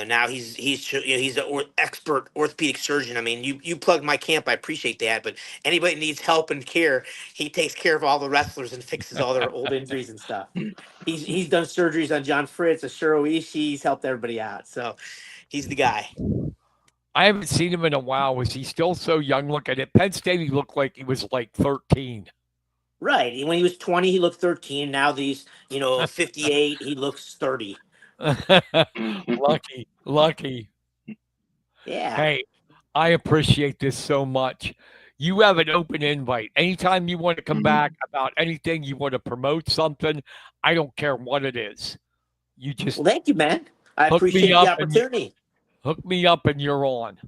now he's an expert orthopedic surgeon. I mean, you plugged my camp. I appreciate that. But anybody that needs help and care, he takes care of all the wrestlers and fixes all their old injuries and stuff. He's done surgeries on John Fritz, Ashuro Ishii. He's helped everybody out. So he's the guy. I haven't seen him in a while. Was he still so young looking? At Penn State, he looked like he was like 13. Right. When he was 20, he looked 13. Now these, 58, he looks 30. Lucky. Yeah. Hey, I appreciate this so much. You have an open invite. Anytime you want to come back about anything, you want to promote something, I don't care what it is. You just Well, thank you, man. I hook me appreciate the up opportunity. hook me up and you're on.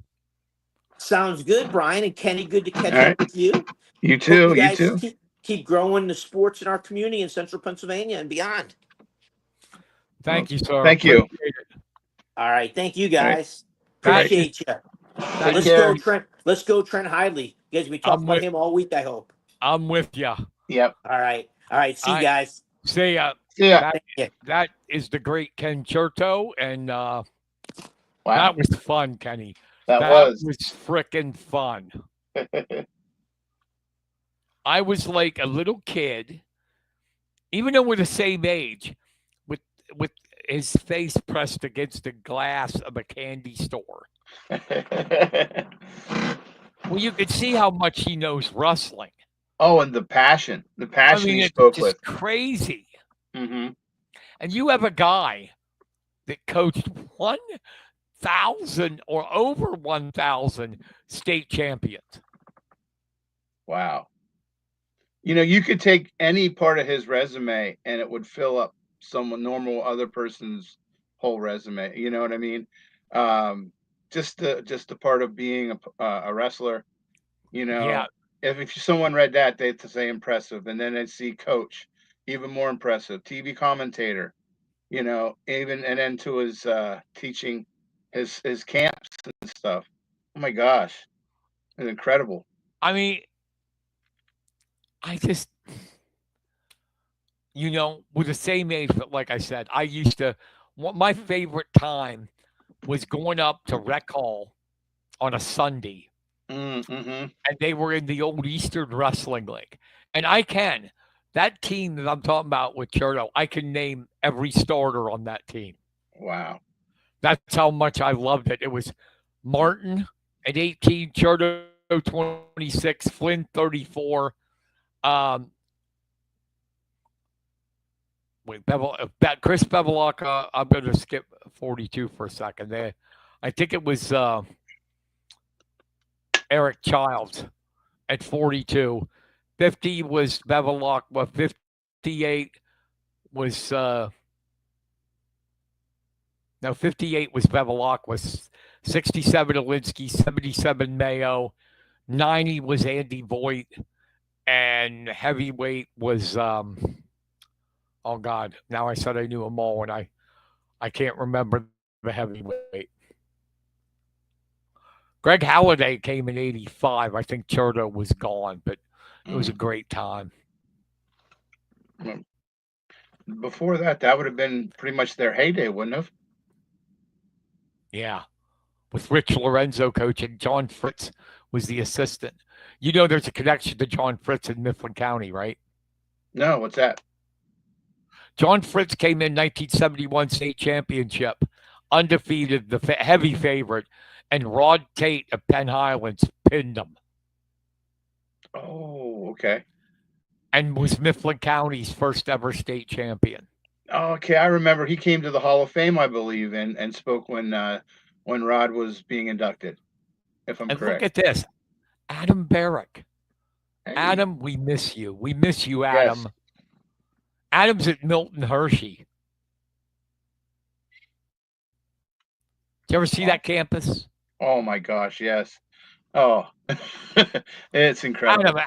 Sounds good, Brian and Kenny. Good to catch All right. up with you. You Hope too. you You guys too. keep growing the sports in our community in central Pennsylvania and beyond. Thank you, sir. Thank you. Appreciate it. All right. Thank you, guys. Thank Appreciate you. Take Let's care. go, Trent. Let's go, Trent Hidley. You guys, we talked about him all week, I hope. I'm with you. Yep. All right. See All you right. guys. See ya. See ya. That is the great Ken Chertow, and Wow. that was fun, Kenny. That was was. frickin' fun. I was like a little kid, even though we're the same age, with his face pressed against the glass of a candy store. Well, you could see how much he knows wrestling. Oh, and the passion he it's spoke just with. crazy. Mm-hmm. And you have a guy that coached 1,000 or over 1,000 state champions. Wow. You could take any part of his resume and it would fill up some normal other person's whole resume. You know what I mean? Just the part of being a wrestler. Yeah. If someone read that, they'd say impressive, and then they'd see coach, even more impressive. TV commentator, even and then to his teaching his camps and stuff. Oh my gosh, it's incredible. I mean, I just, we're the same age, but like I said, I used to, my favorite time was going up to Rec Hall on a Sunday. Mm-hmm. And they were in the old Eastern Wrestling League. And that team that I'm talking about with Chertow, I can name every starter on that team. Wow. That's how much I loved it. It was Martin at 18, Chertow 26, Flynn 34. Chris Bevilacqua, I'm going to skip 42 for a second. I think it was Eric Childs at 42. 50 was Bevilacqua. 58 was 58 was Bevilacqua. 67 Alinsky, 77 Mayo, 90 was Andy Voigt, and heavyweight was Oh God, now I said I knew them all, and I can't remember the heavyweight. Greg Halliday came in '85. I think Chertow was gone, but it was a Mm. great time. Well, before that, that would have been pretty much their heyday, wouldn't have? Yeah, with Rich Lorenzo coaching, John Fritz was the assistant. You know, there's a connection to John Fritz in Mifflin County, right? No, what's that? John Fritz came in 1971 state championship, undefeated, the heavy favorite, and Rod Tate of Penn Highlands pinned him Oh, okay. and was Mifflin County's first ever state champion. Oh, okay, I remember he came to the Hall of Fame, I believe, and spoke when Rod was being inducted, if I'm And look correct. at this, Adam Barrick. Hey, Adam, we miss you. We miss you, yes. Adam. Adam's at Milton Hershey. Did you ever see Oh, that campus? oh my gosh, yes. Oh, it's Adam, incredible.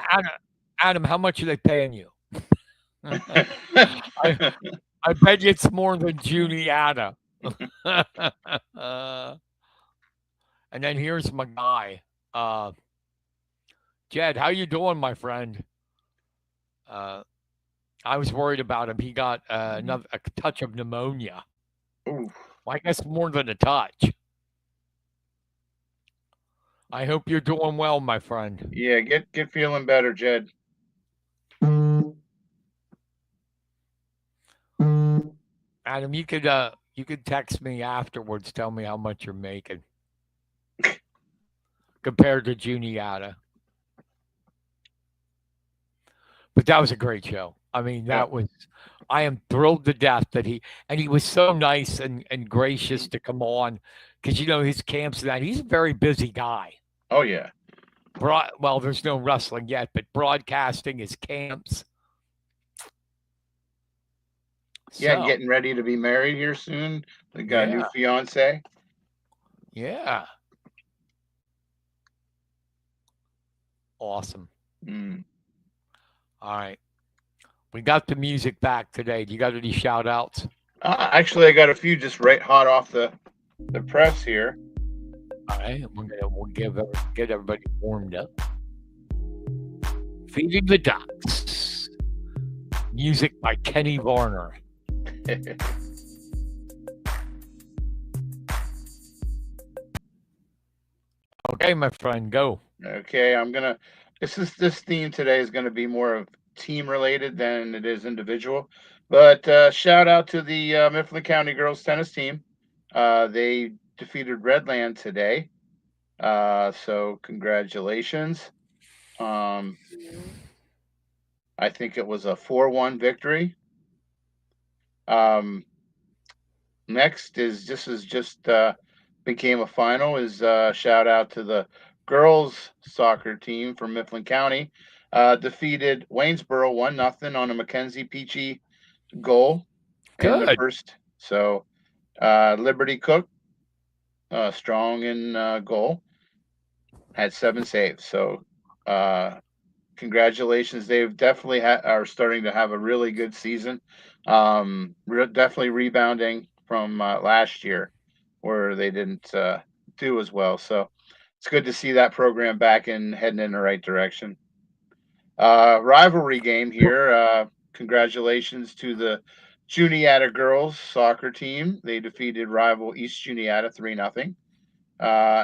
Adam, how much are they paying you? I I bet you it's more than Juniata. And then here's my guy, uh, Jed. How you doing, my friend? Uh, I was worried about him. He got another a touch of pneumonia. Ooh, Well, I guess more than a touch. I hope you're doing well, my friend. yeah, get feeling better, Jed. Adam, you could text me afterwards. Tell me how much you're making compared to Juniata. But that was a great show. I mean, Yeah. that was. I am thrilled to death that he was so nice and gracious to come on because you know his camps and that he's a very busy guy. Oh yeah. Well, there's no wrestling yet, but broadcasting his camps. Yeah, So getting ready to be married here soon. They got a new yeah, fiance. yeah, awesome. Mm. All right, we got the music back today. Do you got any shout outs? Actually, I got a few just right hot off the press here. All right, we'll get everybody warmed up. Feeding the Ducks. Music by Kenny Varner. Okay, my friend, go. Okay, I'm gonna. This theme today is gonna be more of team related than it is individual. But shout out to the Mifflin County girls tennis team. They defeated Redland today. So congratulations. Um, I think it was a 4-1 victory. Um, next is just became a final is shout out to the girls soccer team from Mifflin County. Defeated Waynesboro 1-0 on a Mackenzie Peachy goal in the Good. first. So Liberty Cook, strong in goal, had 7 saves. So congratulations. They've definitely are starting to have a really good season. Definitely rebounding from last year where they didn't do as well. So it's good to see that program back and heading in the right direction. Rivalry game here. Congratulations to the Juniata girls soccer team. They defeated rival East Juniata 3-0.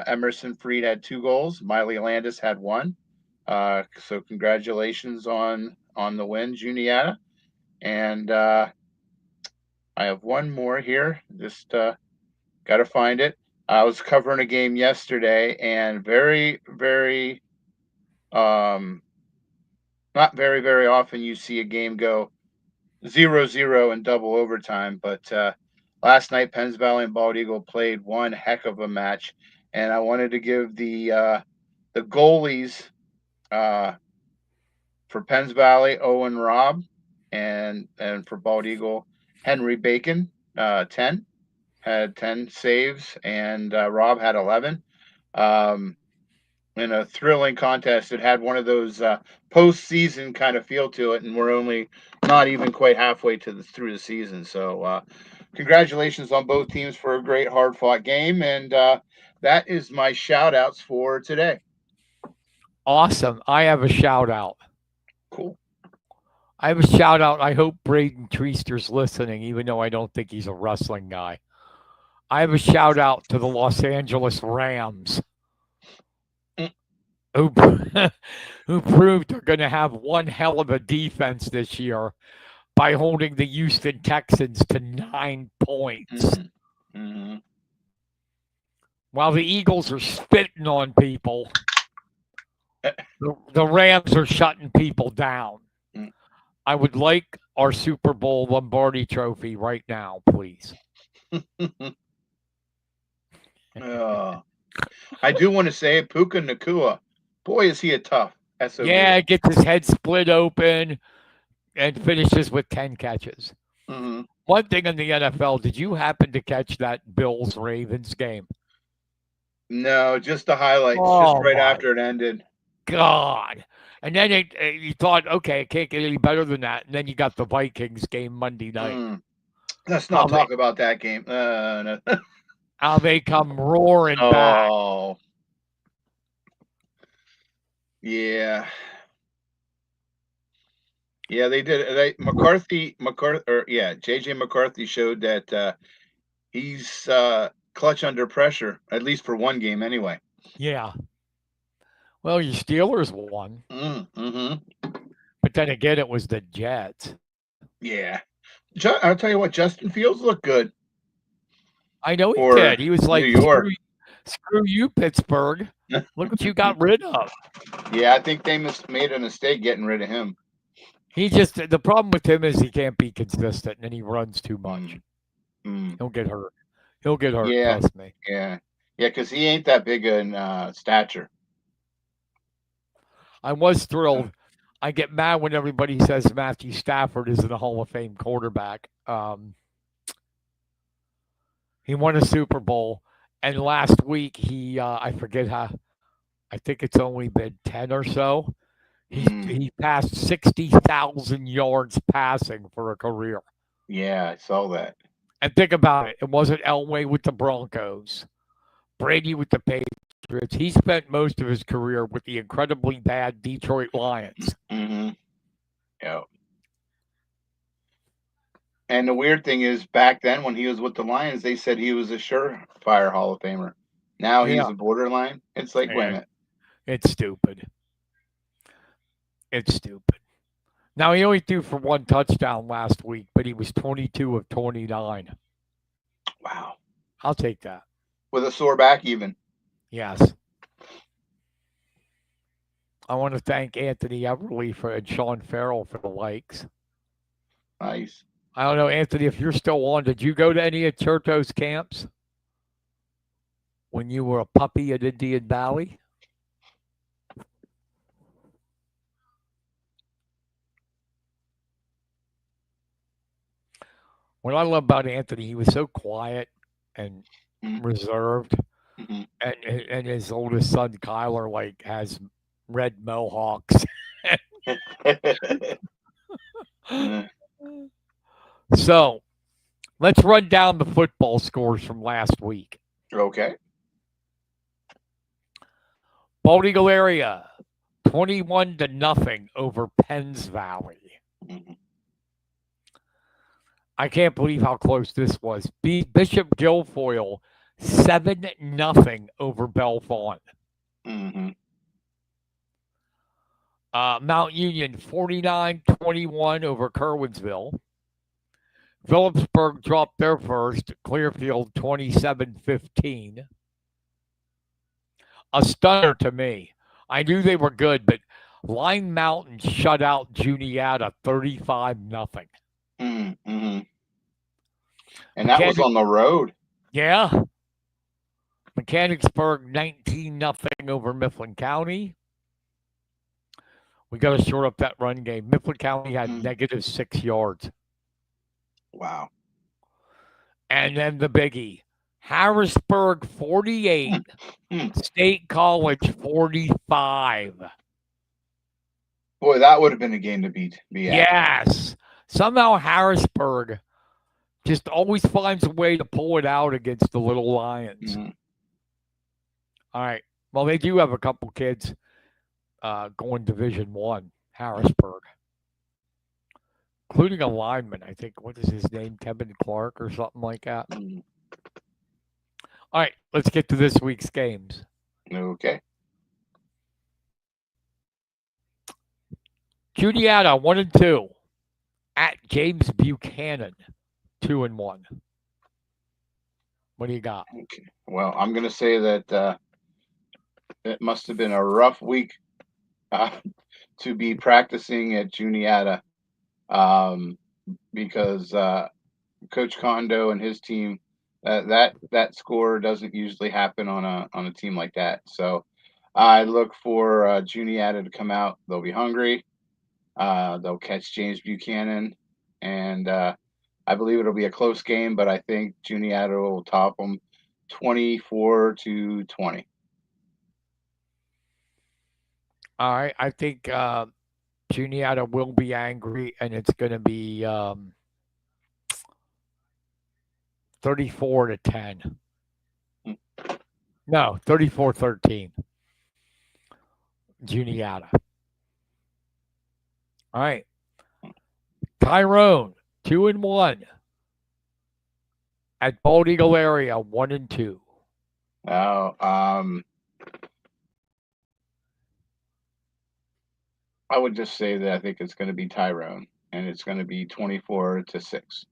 Emerson Freed had 2 goals. Miley Landis had 1. So congratulations on the win, Juniata. And I have one more here. Just got to find it. I was covering a game yesterday, and um, not very often you see a game go 0-0 in double overtime. But last night, Penns Valley and Bald Eagle played one heck of a match, and I wanted to give the goalies uh, for Penns Valley, Owen Robb, and for Bald Eagle, Henry Bacon, 10 had 10 saves, and Rob had 11. Um, in a thrilling contest. It had one of those postseason kind of feel to it, and we're only not even quite halfway through the season. So, congratulations on both teams for a great, hard fought game, and that is my shout outs for today. Awesome. I have a shout out. Cool. I have a shout out. I hope Braden Treaster's listening, even though I don't think he's a wrestling guy. I have a shout out to the Los Angeles Rams, who proved they're going to have one hell of a defense this year by holding the Houston Texans to 9 points. Mm-hmm. Mm-hmm. While the Eagles are spitting on people, the Rams are shutting people down. I would like our Super Bowl Lombardi trophy right now, please. I do want to say Puka Nacua. Boy, is he a tough SOB. Yeah, gets his head split open and finishes with 10 catches. Mm-hmm. One thing in the NFL, did you happen to catch that Bills-Ravens game? No, just the highlights, just right after it ended. God. And then you thought, okay, it can't get any better than that. And then you got the Vikings game Monday night. Let's not talk about that game. No. How they come roaring back. Oh. Yeah. Yeah, they did. JJ McCarthy showed that he's clutch under pressure, at least for one game anyway. Yeah. Well, your Steelers won. Mm-hmm. But then again, it was the Jets. Yeah. I'll tell you what, Justin Fields looked good. I know he did. He was like, New York. Screw you, Pittsburgh. Look what you got rid of. Yeah, I think they made a mistake getting rid of him. The problem with him is he can't be consistent and he runs too much. He'll get hurt. Yeah. Trust me. Yeah, because he ain't that big in stature. I was thrilled. I get mad when everybody says Matthew Stafford isn't a Hall of Fame quarterback. He won a Super Bowl, and last week I forget how. I think it's only been 10 or so. He passed 60,000 yards passing for a career. Yeah, I saw that. And think about it. It wasn't Elway with the Broncos, Brady with the Patriots. He spent most of his career with the incredibly bad Detroit Lions. Mm-hmm. Yeah. And the weird thing is, back then when he was with the Lions, they said he was a surefire Hall of Famer. Now he's a borderline. It's like, wait a minute. It's stupid. Now, he only threw for one touchdown last week, but he was 22 of 29. Wow. I'll take that. With a sore back even. Yes. I want to thank Anthony Everly and Sean Farrell for the likes. Nice. I don't know, Anthony, if you're still on, did you go to any of Chertow's camps when you were a puppy at Indian Valley? What I love about Anthony, he was so quiet and reserved. Mm-hmm. And his oldest son, Kyler, has red mohawks. So, let's run down the football scores from last week. Okay. Bald Eagle area, 21-0 over Penns Valley. Mm-hmm. I can't believe how close this was. Bishop Guilfoyle, 7-0 over Bellefonte. Mm-hmm. Mount Union, 49-21 over Kerwinsville. Phillipsburg dropped their first. Clearfield, 27-15. A stunner to me. I knew they were good, but Line Mountain shut out Juniata 35-0. Mm-hmm. And that was on the road. Yeah. Mechanicsburg 19-0 over Mifflin County. We got to short up that run game. Mifflin County had -6 yards. Wow. And then the biggie. Harrisburg 48, Hmm. State College 45. Boy, that would have been a game to be at. Yes. Somehow Harrisburg just always finds a way to pull it out against the Little Lions. Mhm. All right. Well, they do have a couple kids going Division One, Harrisburg, including a lineman. I think what is his name, Kevin Clark or something like that. Mhm. All right, let's get to this week's games. Okay. Juniata 1-2 at James Buchanan 2-1. What do you got? Okay. Well, I'm going to say that it must have been a rough week to be practicing at Juniata because Coach Kondo and his team that score doesn't usually happen on a team like that. So I look for Juniata to come out. They'll be hungry. They'll catch James Buchanan, and I believe it'll be a close game. But I think Juniata will top them 24-20. All right, I think Juniata will be angry, and it's going to be 34-10. No, 34-13. Juniata. All right. Tyrone 2-1 at Bald Eagle area 1-2. Now, I would just say that I think it's going to be Tyrone, and it's going to be 24-6.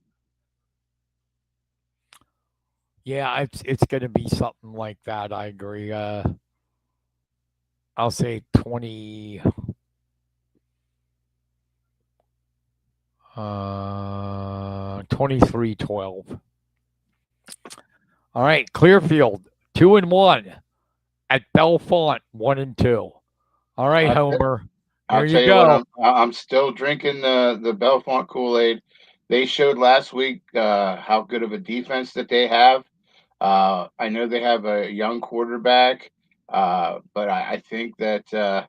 Yeah, it's going to be something like that. I agree. I'll say 20. 23-12. All right, Clearfield 2-1 at Belfont 1-2. All right, Homer. I'll Here tell you you what, go. I'm still drinking the Belfont Kool-Aid. They showed last week how good of a defense that they have. I know they have a young quarterback, but I think that the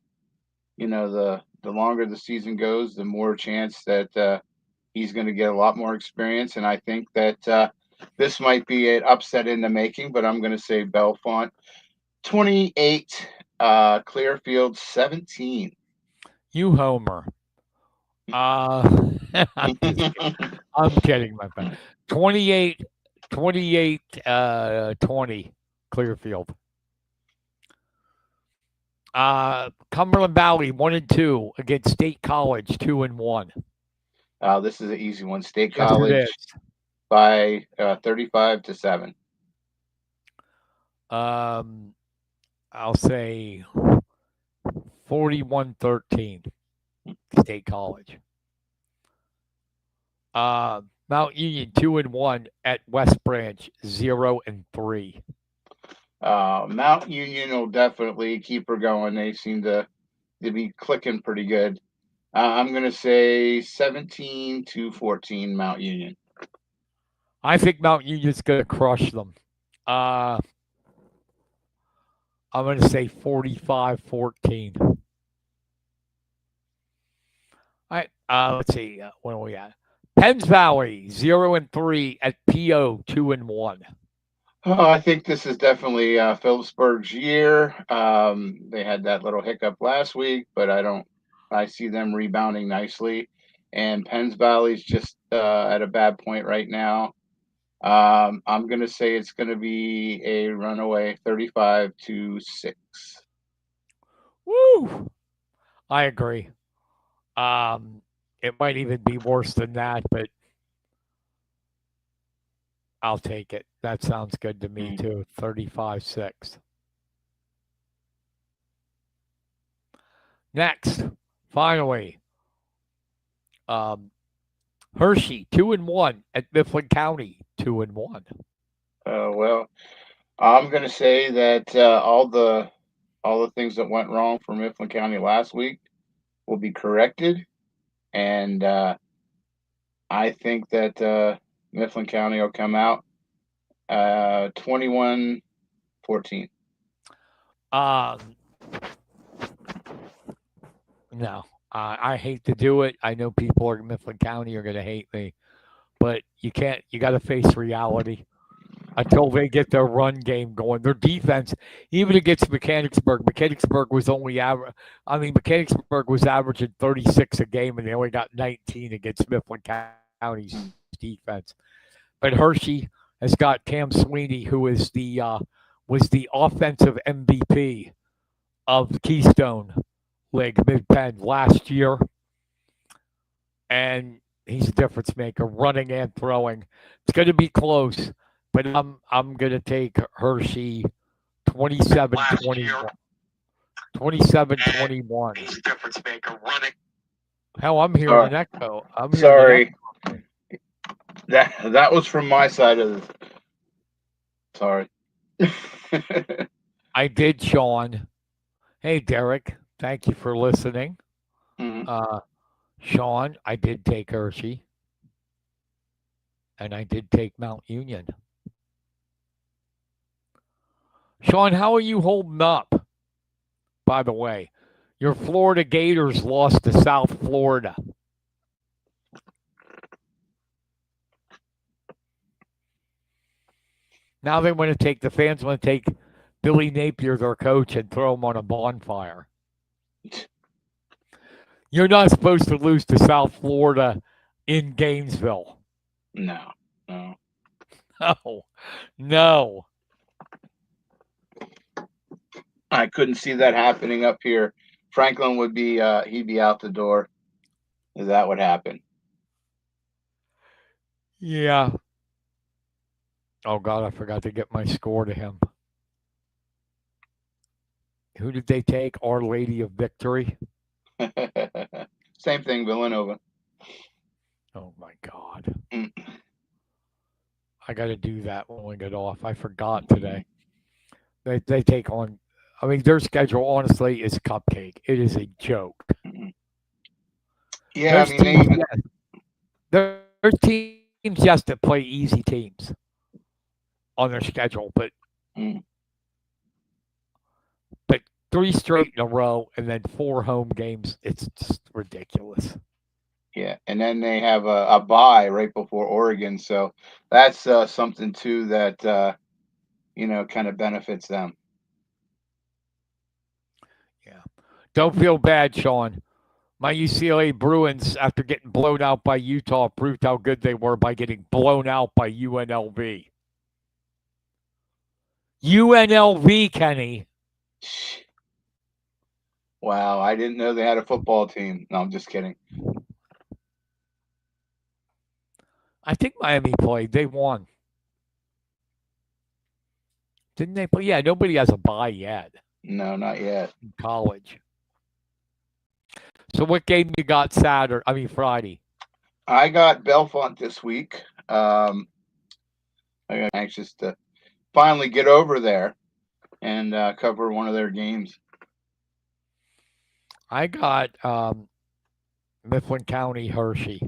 longer the season goes, the more chance that he's going to get a lot more experience. And I think that this might be an upset in the making. But I'm going to say Belfont 28, Clearfield 17. You Homer. I'm kidding, my friend. 28, 20 Clearfield. Cumberland Valley 1-2 against State College 2-1. This is an easy one. State Yes, it College is. by 35-7. I'll say 41-13 State College. Mount Union 2-1 at West Branch 0-3. Mount Union will definitely keep her going. They seem to be clicking pretty good. I'm going to say 17-14 Mount Union. I think Mount Union's going to crush them. I'm going to say 45-14. All right. Let's see. What are we at? Penns Valley 0-3 at PO 2-1. I think this is definitely Phillipsburg's year. They had that little hiccup last week, but I see them rebounding nicely. And Penns Valley's just at a bad point right now. I'm going to say it's going to be a runaway 35-6. Woo! I agree. It might even be worse than that, but I'll take it. That sounds good to me too. 35-6. Next, finally, Hershey 2-1 at Mifflin County 2-1. Well, I'm going to say that all the things that went wrong for Mifflin County last week will be corrected, and I think that Mifflin County will come out 21-14. No, I hate to do it. I know people in Mifflin County are going to hate me, but you can't. You got to face reality until they get their run game going. Their defense, even against Mechanicsburg was only average. I mean, Mechanicsburg was averaging 36 a game, and they only got 19 against Mifflin County's defense. But Hershey has got Cam Sweeney, who is was the offensive MVP of Keystone League Mid Penn last year, and he's a difference maker, running and throwing. It's going to be close, but I'm going to take Hershey 27-21. 27-21. He's a difference maker running. Hell, I'm hearing an echo. Sorry. That was from my side of the. Sorry. I did, Sean. Hey, Derek. Thank you for listening. Mhm. Sean, I did take Hershey. And I did take Mount Union. Sean, how are you holding up? By the way, your Florida Gators lost to South Florida. Now they want to take, the fans want to take Billy Napier, their coach, and throw him on a bonfire. You're not supposed to lose to South Florida in Gainesville. No. No. I couldn't see that happening up here. Franklin would be he'd be out the door if that would happen. Yeah. Oh God, I forgot to get my score to him. Who did they take? Our Lady of Victory. Same thing, Villanova. Oh my God. I got to do that when we get off. I forgot today. They take on. I mean, their schedule honestly is cupcake. It is a joke. Yeah, I mean, there's teams just that play easy teams on their schedule, but 3 straight in a row and then 4 home games. It's just ridiculous. Yeah, and then they have a bye right before Oregon, so that's something too that kind of benefits them. Yeah, don't feel bad, Sean. My UCLA Bruins, after getting blown out by Utah, proved how good they were by getting blown out by UNLV. UNLV, Kenny. Wow, I didn't know they had a football team. No, I'm just kidding. I think Miami played. They won. Didn't they play? Yeah, nobody has a bye yet. No, not yet. In college. So what game you got Friday? I got Bellefonte this week. I'm anxious to finally get over there and cover one of their games. I got Mifflin County Hershey.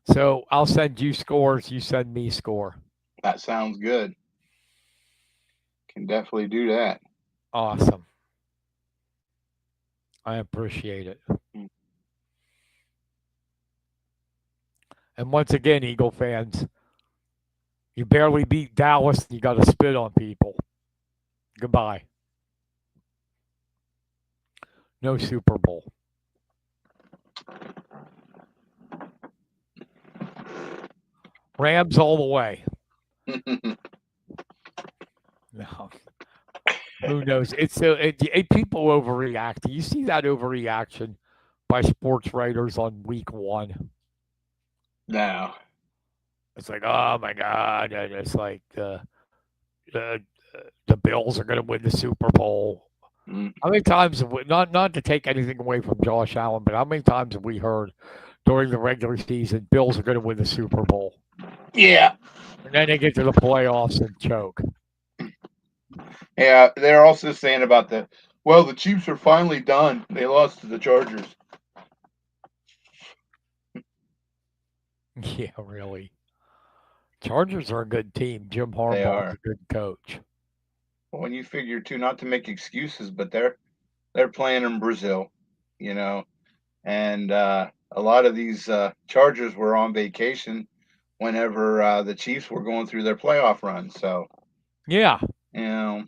So I'll send you scores. You send me score. That sounds good. Can definitely do that. Awesome. I appreciate it. And once again, Eagle fans, you barely beat Dallas. You got to spit on people. Goodbye. No Super Bowl. Rams all the way. No. Who knows? People overreact. You see that overreaction by sports writers on week 1? No. It's like, oh my God! And it's like the Bills are going to win the Super Bowl. How many times have we, not to take anything away from Josh Allen, but how many times have we heard during the regular season Bills are going to win the Super Bowl? Yeah. And then they get to the playoffs and choke. Yeah, they're also saying about the Chiefs are finally done. They lost to the Chargers. Yeah, really. Chargers are a good team. Jim Harbaugh is are. a good coach. When you figure too, not to make excuses, but they're playing in Brazil, you know, and a lot of these Chargers were on vacation whenever the Chiefs were going through their playoff run. So, Yeah. you know,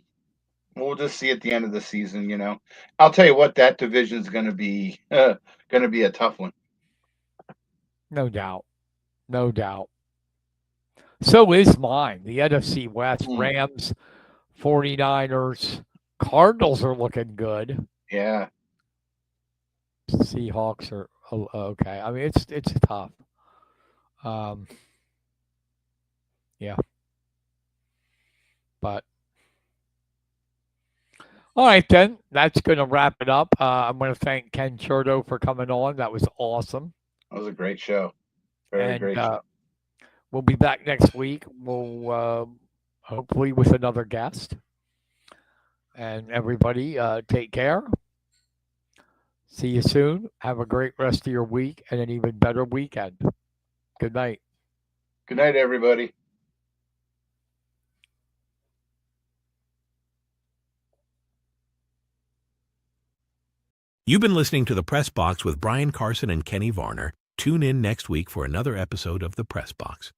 we'll just see at the end of the season. I'll tell you what, that division's going to be a tough one. No doubt. No doubt. So is mine. The NFC West, Rams, 49ers, Cardinals are looking good. Yeah. Seahawks are okay. I mean, it's tough. Yeah. But all right, then. That's going to wrap it up. I'm going to thank Ken Chertow for coming on. That was awesome. That was a great show. Very great show. We'll be back next week. We'll hopefully with another guest. And everybody, take care. See you soon. Have a great rest of your week and an even better weekend. Good night. Good night, everybody. You've been listening to The Press Box with Brian Carson and Kenny Varner. Tune in next week for another episode of The Press Box.